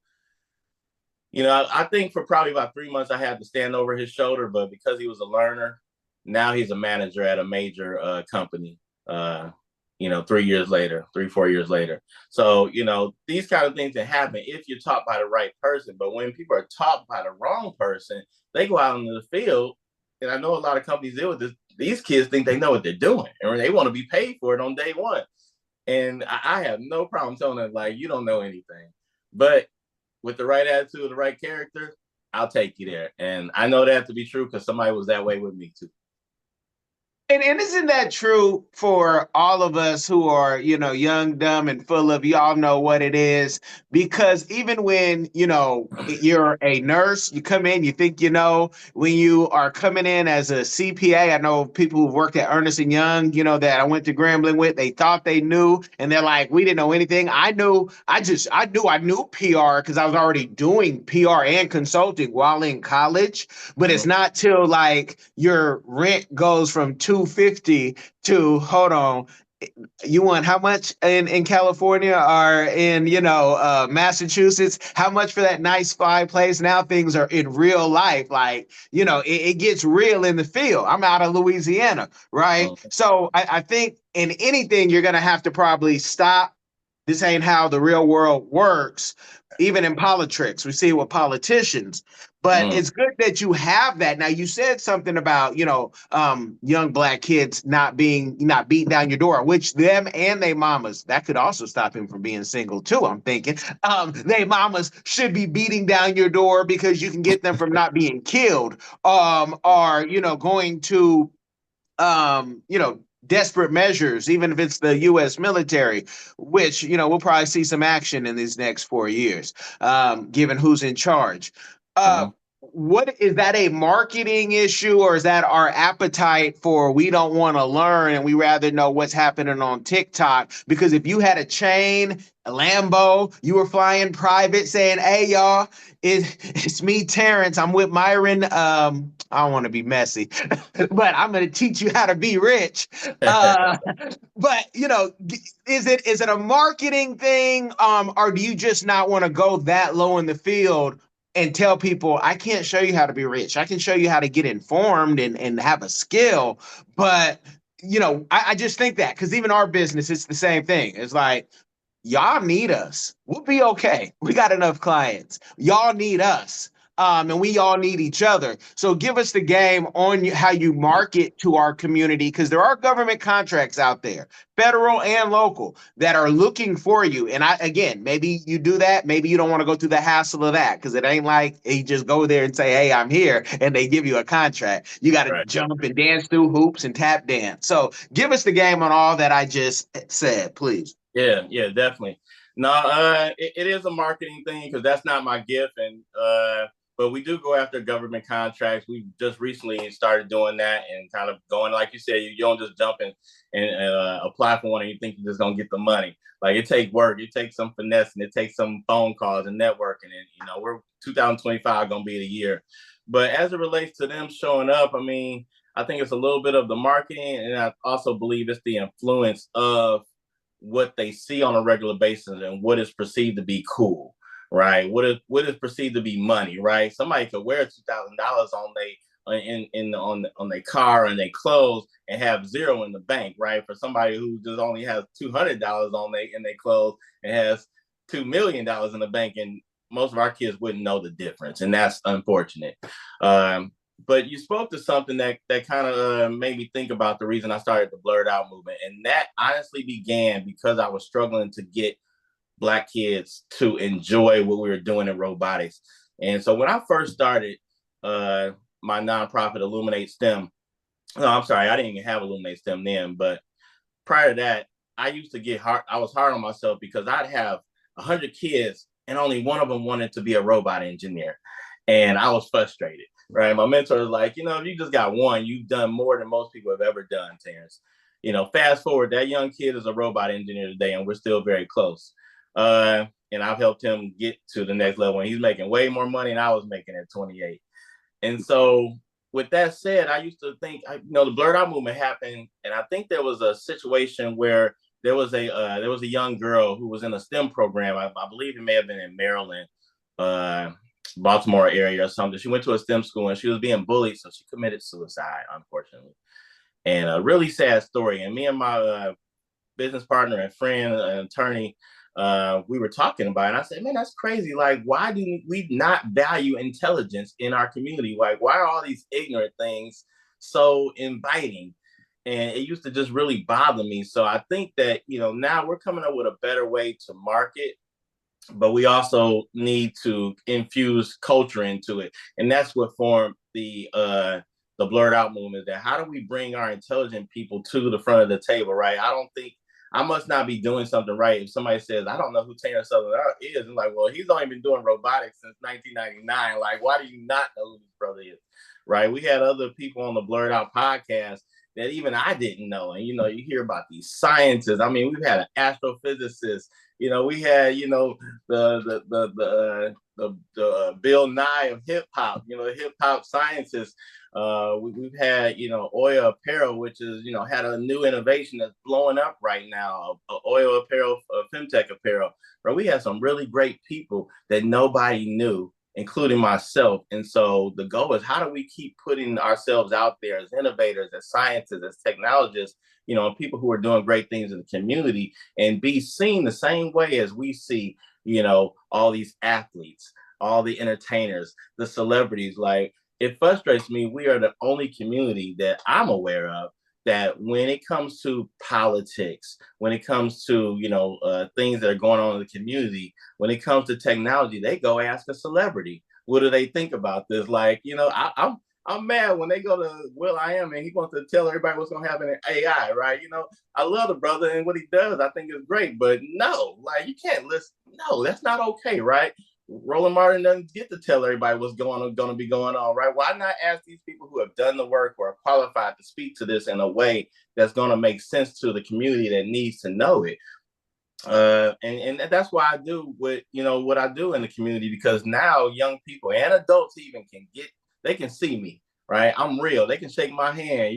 I think for probably about 3 months, I had to stand over his shoulder, but because he was a learner, now he's a manager at a major company, 3 years later, 4 years later. So, these kind of things can happen if you're taught by the right person. But when people are taught by the wrong person, they go out into the field. And I know a lot of companies deal with this. These kids think they know what they're doing and they want to be paid for it on day one. And I have no problem telling them, like, you don't know anything. But with the right attitude, the right character, I'll take you there. And I know that to be true because somebody was that way with me too. And isn't that true for all of us who are, young, dumb, and full of y'all know what it is? Because even when, you're a nurse, you come in, you think when you are coming in as a CPA, I know people who've worked at Ernest and Young, that I went to Grambling with, they thought they knew, and they're like, we didn't know anything. I knew PR because I was already doing PR and consulting while in college, but it's not till like your rent goes from 250 to, hold on, you want how much in California or in Massachusetts? How much for that nice fireplace? Now things are in real life, like it gets real in the field. I'm out of Louisiana, right? So I think in anything you're gonna have to probably stop. This ain't how the real world works. Even in politics, we see it with politicians. But it's good that you have that. Now, you said something about, young Black kids not beating down your door, which them and they mamas, that could also stop him from being single too, I'm thinking. They mamas should be beating down your door because you can get them from not being killed, or, going to, desperate measures, even if it's the U.S. military, which, we'll probably see some action in these next 4 years, given who's in charge. What is that, a marketing issue, or is that our appetite for, we don't want to learn and we rather know what's happening on TikTok? Because if you had a chain, a Lambo, you were flying private saying, hey, y'all, it's me, Terrence. I'm with Myron. I don't want to be messy, but I'm going to teach you how to be rich. But is it a marketing thing, or do you just not want to go that low in the field and tell people, I can't show you how to be rich. I can show you how to get informed and have a skill. But, I just think that because even our business, it's the same thing. It's like, y'all need us. We'll be okay. We got enough clients. Y'all need us. And we all need each other. So give us the game on how you market to our community, because there are government contracts out there, federal and local, that are looking for you. And again, maybe you do that. Maybe you don't want to go through the hassle of that, because it ain't like you just go there and say, hey, I'm here, and they give you a contract. You got to jump and dance through hoops and tap dance. So give us the game on all that I just said, please. Yeah, definitely. No, it is a marketing thing because that's not my gift, and but we do go after government contracts. We just recently started doing that and kind of going, like you said, you don't just jump in and apply for one and you think you're just gonna get the money. Like, it takes work, it takes some finesse, and it takes some phone calls and networking. And we're 2025 gonna be the year. But as it relates to them showing up, I mean, I think it's a little bit of the marketing, and I also believe it's the influence of what they see on a regular basis and what is perceived to be cool, right? What is perceived to be money, right? Somebody could wear $2,000 on their car and their clothes and have zero in the bank, right? For somebody who just only has $200 in their clothes and has $2 million in the bank, and most of our kids wouldn't know the difference, and that's unfortunate. But you spoke to something that kind of made me think about the reason I started the Blurred Out movement. And that honestly began because I was struggling to get Black kids to enjoy what we were doing in robotics. And so when I first started my nonprofit, Illuminate STEM, no, I'm sorry, I didn't even have Illuminate STEM then. But prior to that, I used to get hard. I was hard on myself because I'd have 100 kids and only one of them wanted to be a robot engineer. And I was frustrated. Right. My mentor was like, if you just got one, you've done more than most people have ever done, Terrence. Fast forward, that young kid is a robot engineer today, and we're still very close. And I've helped him get to the next level, and he's making way more money than I was making at 28. And so with that said, I used to think, the Blurred Out movement happened. And I think there was a situation where there was a young girl who was in a STEM program. I believe it may have been in Maryland, Baltimore area or something. She went to a STEM school and she was being bullied, so she committed suicide, unfortunately. And a really sad story. And me and my business partner and friend, an attorney, we were talking about it. And I said, man, that's crazy. Like, why do we not value intelligence in our community? Like, why are all these ignorant things so inviting? And it used to just really bother me. So I think that, now we're coming up with a better way to market, but we also need to infuse culture into it. And that's what formed the blurred out movement. That how do we bring our intelligent people to the front of the table, right? I don't think I must not be doing something right if somebody says, I don't know who Terrence Southern is. I'm like, well, he's only been doing robotics since 1999. Like, why do you not know who this brother is? Right? We had other people on the Blurred Out podcast that even I didn't know. And, you hear about these scientists. I mean, we've had an astrophysicist. We had, the Bill Nye of hip hop, hip hop scientists. We've had, oil apparel, which is, had a new innovation that's blowing up right now, oil apparel, femtech apparel. But we had some really great people that nobody knew, including myself. And so the goal is, how do we keep putting ourselves out there as innovators, as scientists, as technologists, people who are doing great things in the community, and be seen the same way as we see, all these athletes, all the entertainers, the celebrities. Like, it frustrates me. We are the only community that I'm aware of that when it comes to politics, when it comes to, things that are going on in the community, when it comes to technology, they go ask a celebrity, what do they think about this? Like, I'm mad when they go to will.i.am and he wants to tell everybody what's going to happen in AI, right? I love the brother and what he does. I think it's great, but no, like, you can't listen. No, that's not okay, right? Roland Martin doesn't get to tell everybody what's going to be going on, right? Why not ask these people who have done the work or are qualified to speak to this in a way that's going to make sense to the community that needs to know it? And that's why I do what I do in the community, because now young people and adults even they can see me, right? I'm real. They can shake my hand,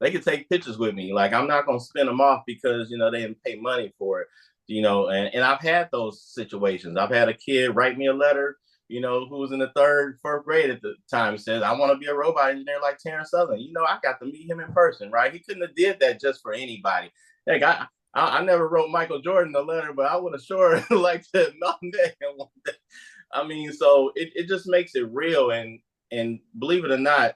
they can take pictures with me. Like, I'm not going to spin them off because, they didn't pay money for it. And I've had those situations. I've had a kid write me a letter, who was in the fourth grade at the time, says, I want to be a robot engineer like Terrence Southern. I got to meet him in person, right? He couldn't have did that just for anybody. Like, I never wrote Michael Jordan a letter, but I would have sure liked to know that. I mean, so it just makes it real. And believe it or not,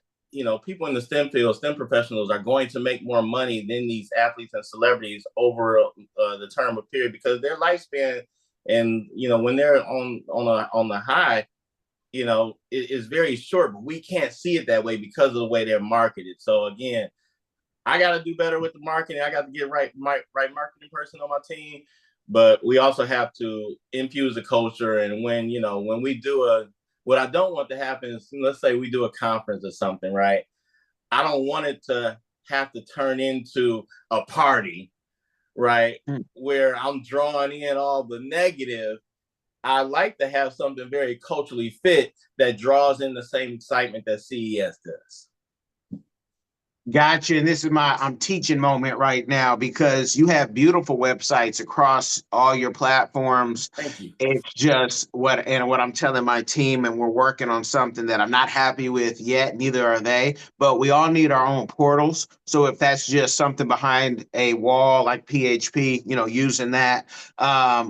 people in the STEM field, STEM professionals, are going to make more money than these athletes and celebrities over the term of period, because their lifespan and, when they're on the high, it is very short, but we can't see it that way because of the way they're marketed. So again, I got to do better with the marketing. I got to get right marketing person on my team, but we also have to infuse the culture. And when we do what I don't want to happen is, let's say we do a conference or something, right? I don't want it to have to turn into a party, right? Where I'm drawing in all the negative. I like to have something very culturally fit that draws in the same excitement that CES does. Gotcha. And this is I'm teaching moment right now, because you have beautiful websites across all your platforms. Thank you. It's just what I'm telling my team, and we're working on something that I'm not happy with yet. Neither are they, but we all need our own portals. So if that's just something behind a wall like PHP, using that,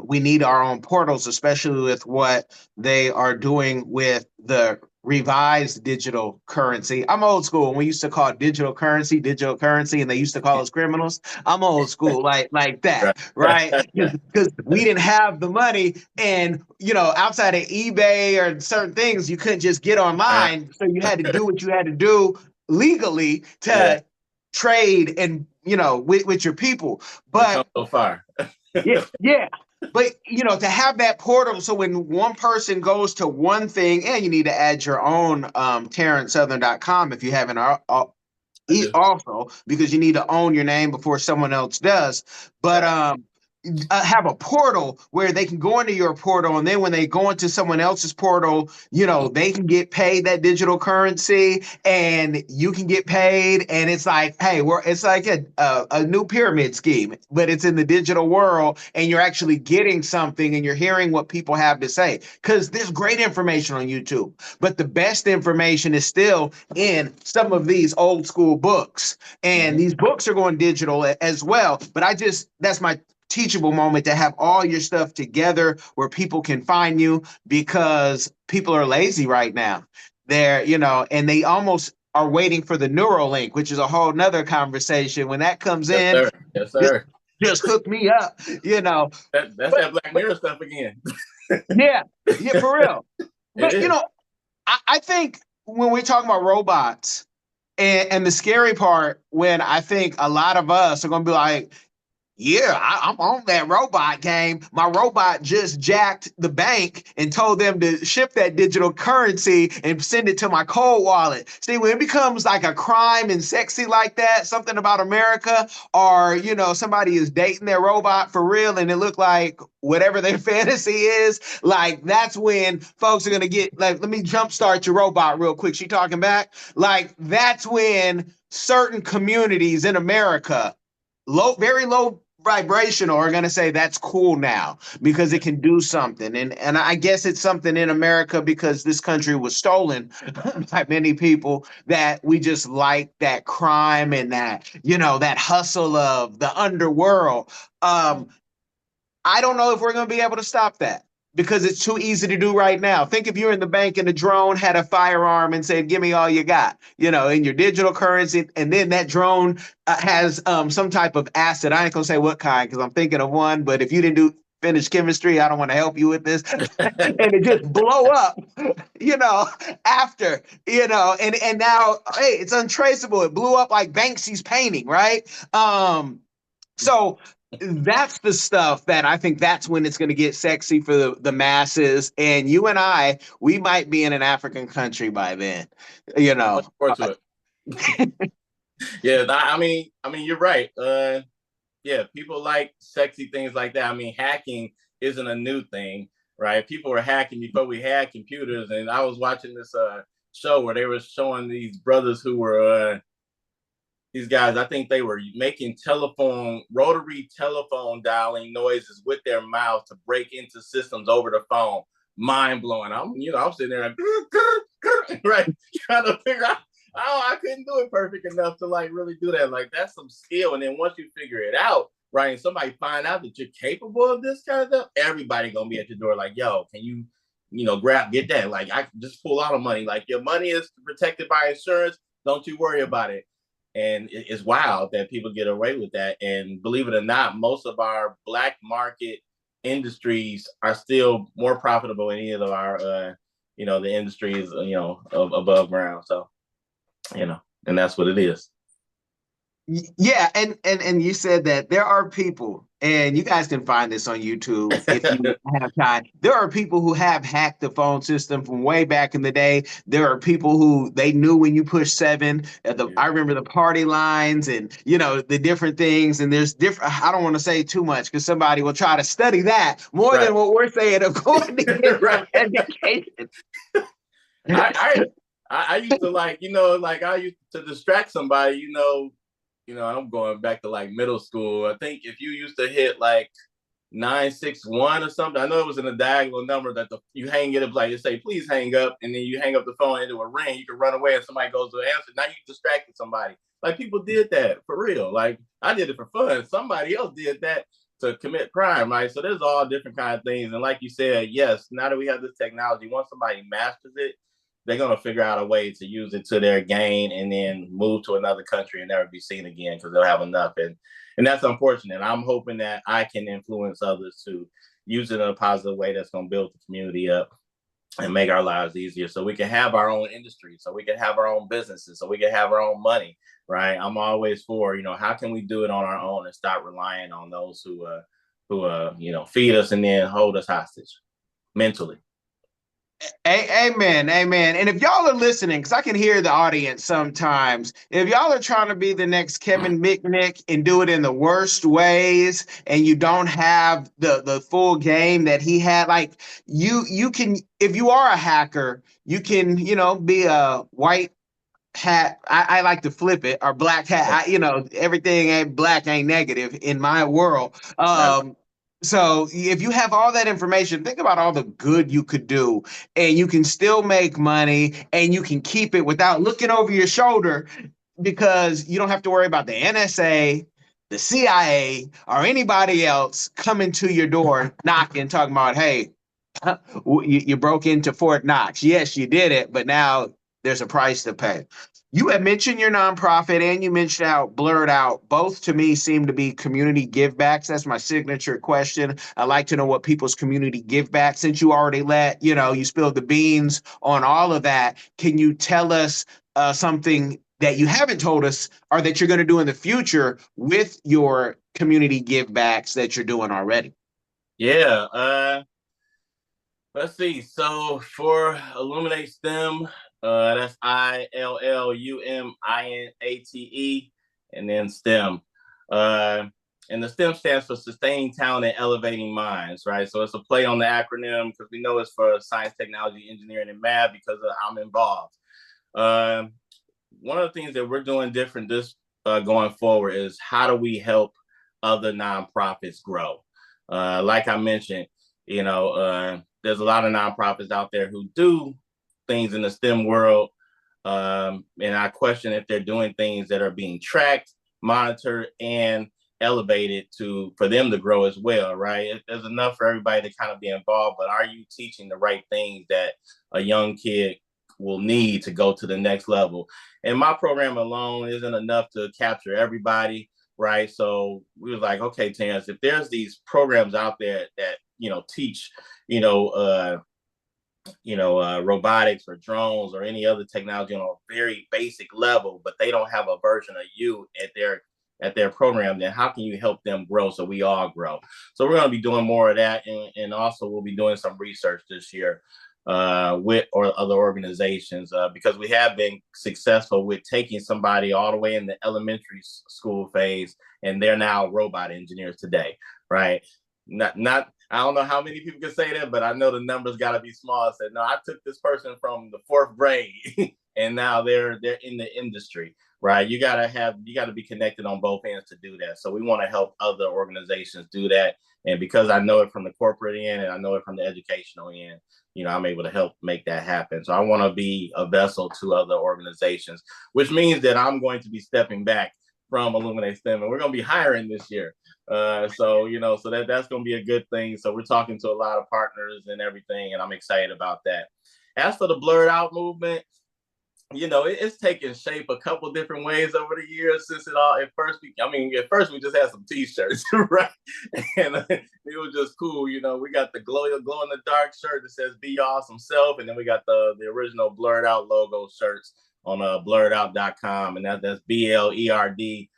we need our own portals, especially with what they are doing with the revised digital currency. I'm old school. We used to call digital currency, and they used to call us criminals. I'm old school, like that, right? Because we didn't have the money, and outside of eBay or certain things, you couldn't just get online. So you had to do what you had to do legally to trade and with your people. But so far. yeah. But to have that portal, so when one person goes to one thing, and you need to add your own TerrenceSouthern.com if you haven't also, because you need to own your name before someone else does. But have a portal where they can go into your portal, and then when they go into someone else's portal, they can get paid that digital currency, and you can get paid, and it's like, hey, it's like a new pyramid scheme, but it's in the digital world, and you're actually getting something, and you're hearing what people have to say, because there's great information on YouTube, but the best information is still in some of these old school books, and these books are going digital as well. But that's my teachable moment, to have all your stuff together where people can find you, because people are lazy right now. They're, and they almost are waiting for the Neuralink, which is a whole nother conversation. When that comes Yes, in, sir. Yes, sir. just hook me up, you know. That's that Black Mirror stuff again. Yeah, yeah, for real. It But, you is. know, I think when we talk about robots, and the scary part, when I think a lot of us are going to be like, yeah, I'm on that robot game. My robot just jacked the bank and told them to ship that digital currency and send it to my cold wallet. See, when it becomes like a crime and sexy like that, something about America, or somebody is dating their robot for real and it look like whatever their fantasy is, like that's when folks are gonna get like, let me jumpstart your robot real quick. She talking back? Like that's when certain communities in America, very low vibrational, are going to say that's cool now because it can do something. And I guess it's something in America because this country was stolen by many people, that we just like that crime and that that hustle of the underworld. I don't know if we're going to be able to stop that because it's too easy to do right now. Think if you're in the bank and a drone had a firearm and said, give me all you got, in your digital currency. And then that drone has some type of acid. I ain't going to say what kind because I'm thinking of one. But if you didn't finish chemistry, I don't want to help you with this. And it just blow up, after, and now, hey, it's untraceable. It blew up like Banksy's painting, right? So that's the stuff that I think that's when it's going to get sexy for the masses. And you and I, we might be in an African country by then, I'm looking forward to it. Yeah, you're right. Yeah, people like sexy things like that. I mean, hacking isn't a new thing, right? People were hacking before we had computers. And I was watching this show where they were showing these brothers who were these guys, I think they were making rotary telephone dialing noises with their mouth to break into systems over the phone. Mind blowing. I'm sitting there like, right, trying to figure out. Oh, I couldn't do it perfect enough to like really do that. Like that's some skill. And then once you figure it out, right, and somebody find out that you're capable of this kind of stuff, everybody gonna be at your door like, yo, can you, get that? Like I can just pull out of money. Like your money is protected by insurance. Don't you worry about it. And it's wild that people get away with that. And believe it or not, most of our black market industries are still more profitable than any of our, the industries, above ground. So, and that's what it is. Yeah, and you said that there are people, and you guys can find this on YouTube if you have time. There are people who have hacked the phone system from way back in the day. There are people who they knew when you push 7. I remember the party lines and the different things. And there's different. I don't want to say too much because somebody will try to study that more than what we're saying of going to get right. education. I used to I used to distract somebody, I'm going back to like middle school. I think if you used to hit like 961 or something, I know it was in a diagonal number that you hang it up, like you say, please hang up, and then you hang up the phone into a ring. You can run away and somebody goes to answer. Now you distracted somebody. Like people did that for real. Like I did it for fun. Somebody else did that to commit crime, right? So there's all different kind of things. And like you said, yes, now that we have this technology, once somebody masters it, they're going to figure out a way to use it to their gain and then move to another country and never be seen again because they'll have enough. And that's unfortunate. I'm hoping that I can influence others to use it in a positive way that's going to build the community up and make our lives easier so we can have our own industry, so we can have our own businesses, so we can have our own money, right? I'm always for, how can we do it on our own and stop relying on those who feed us and then hold us hostage mentally. Amen. And if y'all are listening, because I can hear the audience sometimes, if y'all are trying to be the next Kevin Mitnick and do it in the worst ways, and you don't have the full game that he had, like you can, if you are a hacker, you can, be a white hat. I like to flip it, or black hat. Everything ain't black ain't negative in my world. So if you have all that information, think about all the good you could do, and you can still make money, and you can keep it without looking over your shoulder, because you don't have to worry about the NSA, the CIA, or anybody else coming to your door, knocking, talking about, hey, you broke into Fort Knox. Yes, you did it, but now there's a price to pay. You had mentioned your nonprofit and you mentioned how Blurred Out. Both to me seem to be community givebacks. That's my signature question. I like to know what people's community giveback. Since you already you spilled the beans on all of that. Can you tell us something that you haven't told us or that you're going to do in the future with your community givebacks that you're doing already? Yeah. Let's see. So for Illuminate STEM, that's ILLUMINATE, and then STEM. And the STEM stands for Sustaining Talent and Elevating Minds, right? So it's a play on the acronym because we know it's for science, technology, engineering, and math because I'm involved. One of the things that we're doing different this going forward is how do we help other nonprofits grow? Like I mentioned, there's a lot of nonprofits out there who do things in the STEM world. And I question if they're doing things that are being tracked, monitored, and elevated for them to grow as well, right? There's enough for everybody to kind of be involved, but are you teaching the right things that a young kid will need to go to the next level? And my program alone isn't enough to capture everybody, right? So we was like, okay, Terrence, if there's these programs out there that teach robotics or drones or any other technology on a very basic level, but they don't have a version of you at their program, then how can you help them grow so we all grow? So we're going to be doing more of that, and also we'll be doing some research this year with other organizations because we have been successful with taking somebody all the way in the elementary school phase, and they're now robot engineers today, right? Not I don't know how many people can say that, but I know the numbers got to be small. I said, no, I took this person from the 4th grade and now they're in the industry, right? You got to be connected on both ends to do that. So we want to help other organizations do that. And because I know it from the corporate end and I know it from the educational end, I'm able to help make that happen. So I want to be a vessel to other organizations, which means that I'm going to be stepping back from Illuminate STEM, and we're going to be hiring this year. So that's going to be a good thing. So we're talking to a lot of partners and everything, and I'm excited about that. As for the Blurred Out movement, it's taken shape a couple different ways over the years since it all. At first we just had some T-shirts, right? And it was just cool. We got the glow in the dark shirt that says "Be Your Awesome Self," and then we got the original Blurred Out logo shirts on blurredout.com, and that's BLERDOUT.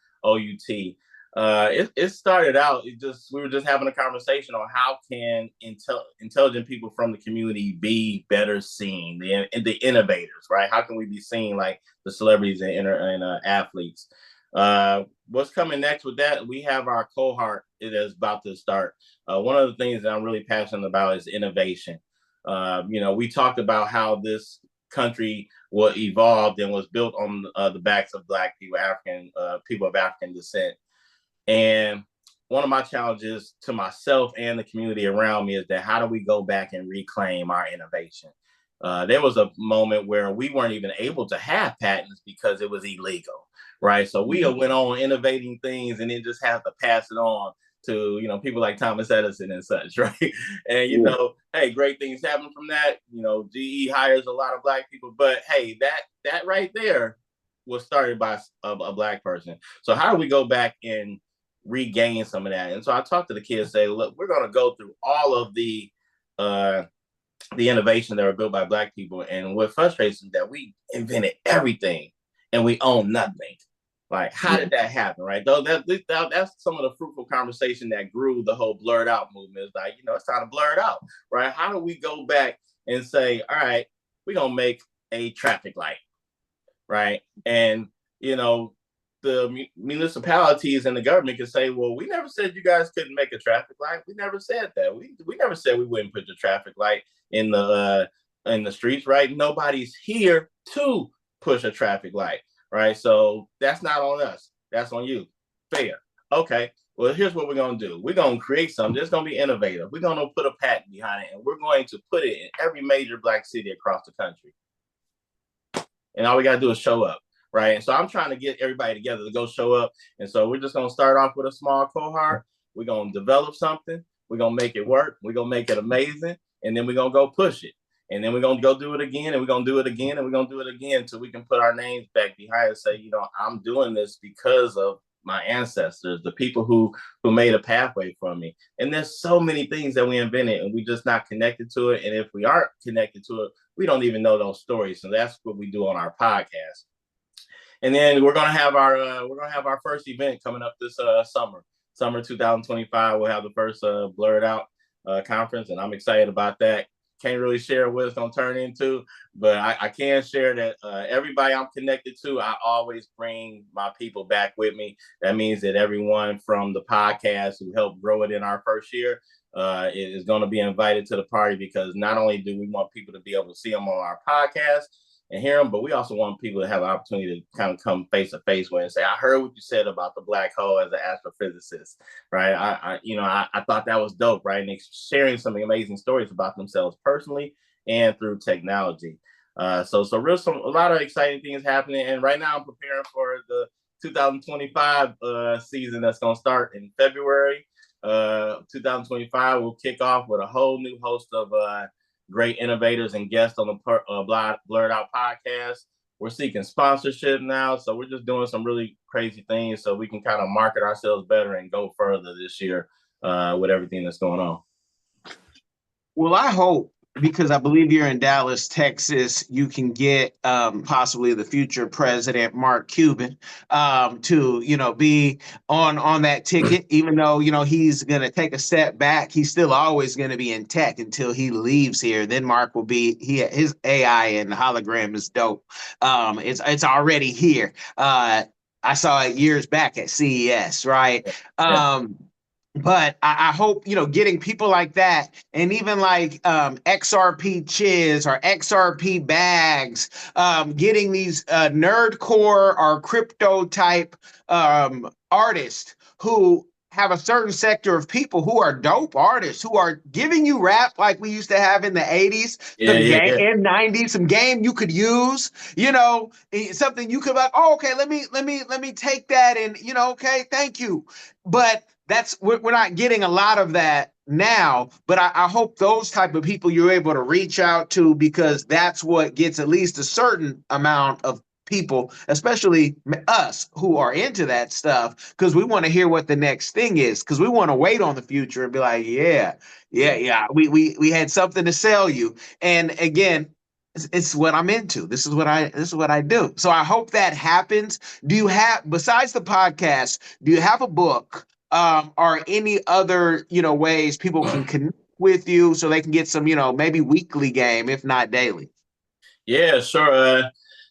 It started out, we were just having a conversation on how can intelligent people from the community be better seen, the innovators, right? How can we be seen like the celebrities and athletes? What's coming next with that? We have our cohort that is about to start. One of the things that I'm really passionate about is innovation. We talked about how this country evolved and was built on the backs of Black people, people of African descent. And one of my challenges to myself and the community around me is that how do we go back and reclaim our innovation? There was a moment where we weren't even able to have patents because it was illegal, right? So we went on innovating things and then just have to pass it on to people like Thomas Edison and such, right? And hey, great things happen from that. GE hires a lot of Black people, but hey, that right there was started by a Black person. So how do we go back and regain some of that? And so I talked to the kids, say, look, we're going to go through all of the innovation that were built by Black people, and what frustrates is that we invented everything and we own nothing. Like, how did that happen, right? Though that's some of the fruitful conversation that grew the whole Blurred Out movement. Is like, it's time to blur it out, right? How do we go back and say, all right, we're gonna make a traffic light, right? And the municipalities and the government can say, well, we never said you guys couldn't make a traffic light. We never said that. We never said we wouldn't put the traffic light in the streets, right? Nobody's here to push a traffic light, right? So that's not on us. That's on you. Fair. Okay. Well, here's what we're going to do. We're going to create something that's going to be innovative. We're going to put a patent behind it, and we're going to put it in every major Black city across the country. And all we got to do is show up, right? And so I'm trying to get everybody together to go show up. And so we're just going to start off with a small cohort. We're going to develop something. We're going to make it work. We're going to make it amazing. And then we're going to go push it. And then we're going to go do it again, and we're going to do it again, and we're going to do it again until we can put our names back behind and say, you know, I'm doing this because of my ancestors, the people who made a pathway for me. And there's so many things that we invented, and we just not connected to it. And if we aren't connected to it, we don't even know those stories. So that's what we do on our podcast. And then we're gonna have our first event coming up this summer 2025. We'll have the first Blurred Out conference, and I'm excited about that. Can't really share what it's gonna turn into, but I can share that everybody I'm connected to, I always bring my people back with me. That means that everyone from the podcast who helped grow it in our first year is going to be invited to the party, because not only do we want people to be able to see them on our podcast and hear them, but we also want people to have an opportunity to kind of come face to face with and say, I heard what you said about the black hole as an astrophysicist, right? I thought that was dope, right? And they're sharing some amazing stories about themselves personally and through technology. So a lot of exciting things happening. And right now I'm preparing for the 2025 season that's going to start in February. 2025 will kick off with a whole new host of great innovators and guests on the Blurred Out podcast. We're seeking sponsorship now, so we're just doing some really crazy things so we can kind of market ourselves better and go further this year with everything that's going on. Well, I hope, because I believe you're in Dallas, Texas, you can get possibly the future president, Mark Cuban, to, be on that ticket, even though, he's going to take a step back. He's still always going to be in tech until he leaves here. Then Mark will be, his AI and hologram is dope. It's already here. I saw it years back at CES, right? Yeah. But I hope, getting people like that, and even like XRP Chiz or XRP Bags, getting these nerdcore or crypto type artists who have a certain sector of people who are dope artists who are giving you rap like we used to have in the 80s, and 90s, some game you could use, something you could like, oh, okay, let me take that and, okay, thank you. But we're not getting a lot of that now, but I hope those type of people you're able to reach out to, because that's what gets at least a certain amount of people, especially us who are into that stuff, because we want to hear what the next thing is, because we want to wait on the future and be like, yeah, we had something to sell you. And again, it's what I'm into. This is what I do. So I hope that happens. Do you have, besides the podcast, do you have a book or any other, ways people can connect with you so they can get some, maybe weekly game, if not daily? Yeah, sure.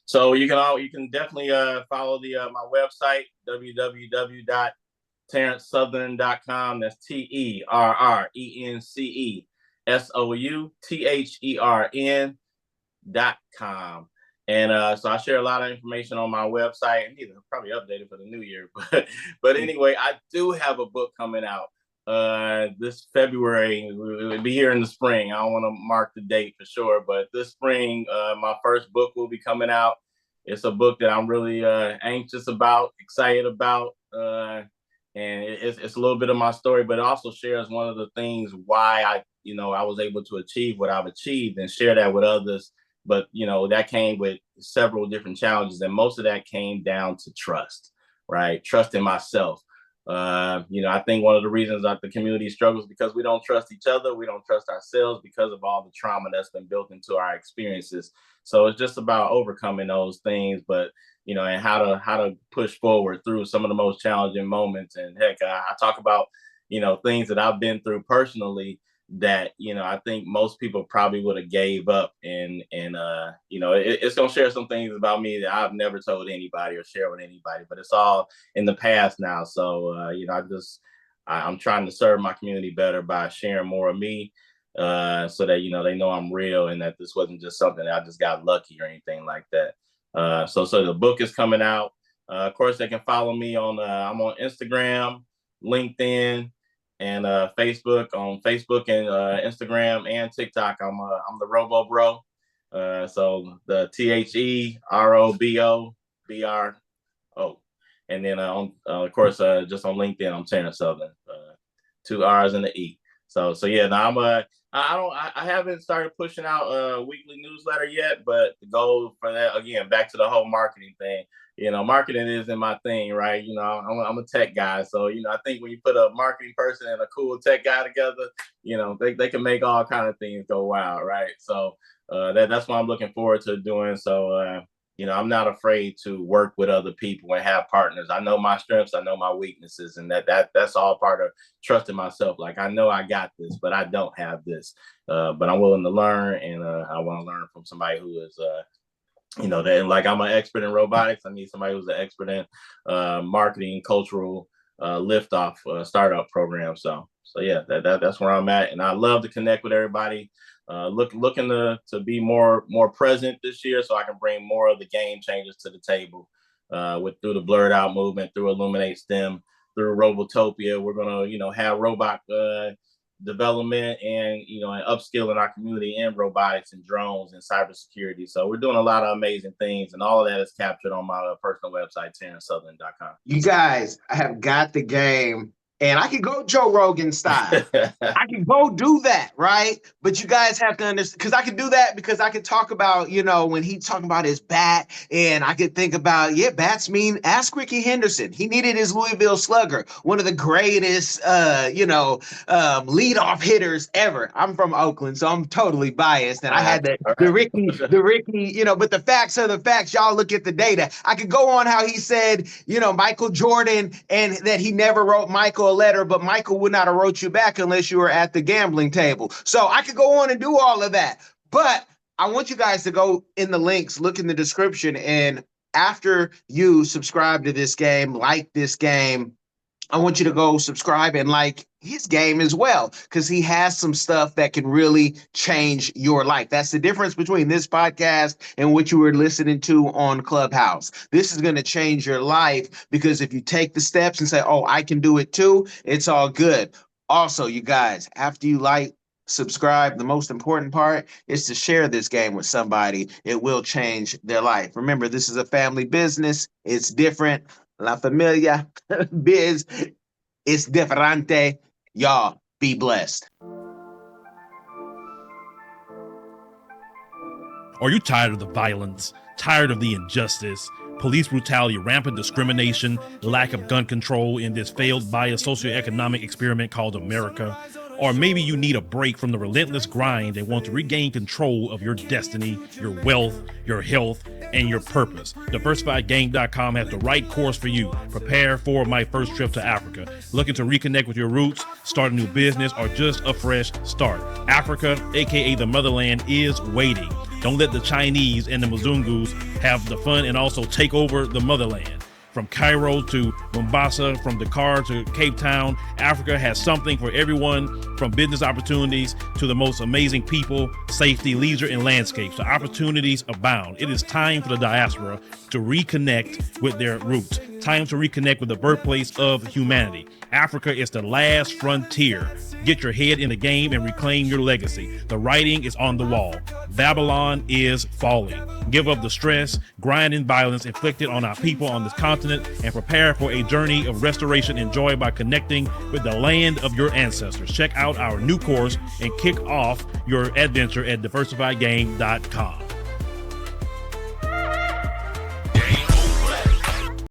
So you can definitely follow my website, www.terrencesouthern.com. That's TerrenceSouthern.com. And so I share a lot of information on my website, and probably update it for the new year. But anyway, I do have a book coming out this February. It'll be here in the spring. I don't want to mark the date for sure, but this spring, my first book will be coming out. It's a book that I'm really anxious about, excited about, and it's a little bit of my story, but it also shares one of the things why I was able to achieve what I've achieved, and share that with others. But, that came with several different challenges. And most of that came down to trust, right? Trust in myself. I think one of the reasons that the community struggles is because we don't trust each other. We don't trust ourselves because of all the trauma that's been built into our experiences. So it's just about overcoming those things, but, and how to push forward through some of the most challenging moments. And heck, I talk about, things that I've been through personally that I think most people probably would have gave up, and it's gonna share some things about me that I've never told anybody or share with anybody, but it's all in the past now. So I'm trying to serve my community better by sharing more of me, so that they know I'm real, and that this wasn't just something that I just got lucky or anything like that. So the book is coming out. Of course, they can follow me on I'm on Instagram, LinkedIn, and Facebook. On Facebook and Instagram and TikTok, I'm the Robo Bro. So the TheRoboBro. And then of course, just on LinkedIn, I'm Terrence Southern. 2 R's and the E. So yeah, now I haven't started pushing out a weekly newsletter yet, but the goal for that, again, back to the whole marketing thing, marketing isn't my thing, right? I'm a tech guy. So, I think when you put a marketing person and a cool tech guy together, they can make all kind of things go wild, right? So that's what I'm looking forward to doing. So, I'm not afraid to work with other people and have partners. I know my strengths, I know my weaknesses, and that's all part of trusting myself. Like, I know I got this, but I don't have this. But I'm willing to learn, and I want to learn from somebody who is, like, I'm an expert in robotics. I need somebody who's an expert in marketing, cultural liftoff startup program. So yeah, that's where I'm at, and I love to connect with everybody. Looking to be more present this year, so I can bring more of the game changers to the table through the Blurred Out movement, through Illuminate STEM, through Robotopia. We're gonna have robot development and and upskilling our community in robotics and drones and cybersecurity. So we're doing a lot of amazing things, and all of that is captured on my personal website, TerrenceSouthern.com. You guys have got the game. And I can go Joe Rogan style. I can go do that, right? But you guys have to understand, because I can do that because I can talk about, when he's talking about his bat, and I could think about, bats mean, ask Ricky Henderson. He needed his Louisville Slugger, one of the greatest, leadoff hitters ever. I'm from Oakland, so I'm totally biased. And I had the Ricky, but the facts are the facts. Y'all look at the data. I could go on how he said, Michael Jordan, and that he never wrote Michael a letter, but Michael would not have wrote you back unless you were at the gambling table. So I could go on and do all of that, but I want you guys to go in the links, look in the description, and after you subscribe to this game, like this game, I want you to go subscribe and like his game as well, because he has some stuff that can really change your life. That's the difference between this podcast and what you were listening to on Clubhouse. This is going to change your life, because if you take the steps and say, oh, I can do it too, it's all good. Also, you guys, after you like, subscribe, the most important part is to share this game with somebody. It will change their life. Remember, this is a family business. It's different. La familia biz es diferente. Y'all be blessed. Are you tired of the violence, tired of the injustice, police brutality, rampant discrimination, lack of gun control in this failed biased socioeconomic experiment called America? Or maybe you need a break from the relentless grind and want to regain control of your destiny, your wealth, your health, and your purpose. DiversifiedGame.com has the right course for you. Prepare for my first trip to Africa. Looking to reconnect with your roots, start a new business, or just a fresh start. Africa, aka the motherland, is waiting. Don't let the Chinese and the Mzungus have the fun and also take over the motherland. From Cairo to Mombasa, from Dakar to Cape Town, Africa has something for everyone, from business opportunities to the most amazing people, safety, leisure, and landscapes. The opportunities abound. It is time for the diaspora to reconnect with their roots. Time to reconnect with the birthplace of humanity. Africa is the last frontier. Get your head in the game and reclaim your legacy. The writing is on the wall. Babylon is falling. Give up the stress, grind, and violence inflicted on our people on this continent, and prepare for a journey of restoration and joy by connecting with the land of your ancestors. Check out our new course and kick off your adventure at diversifiedgame.com.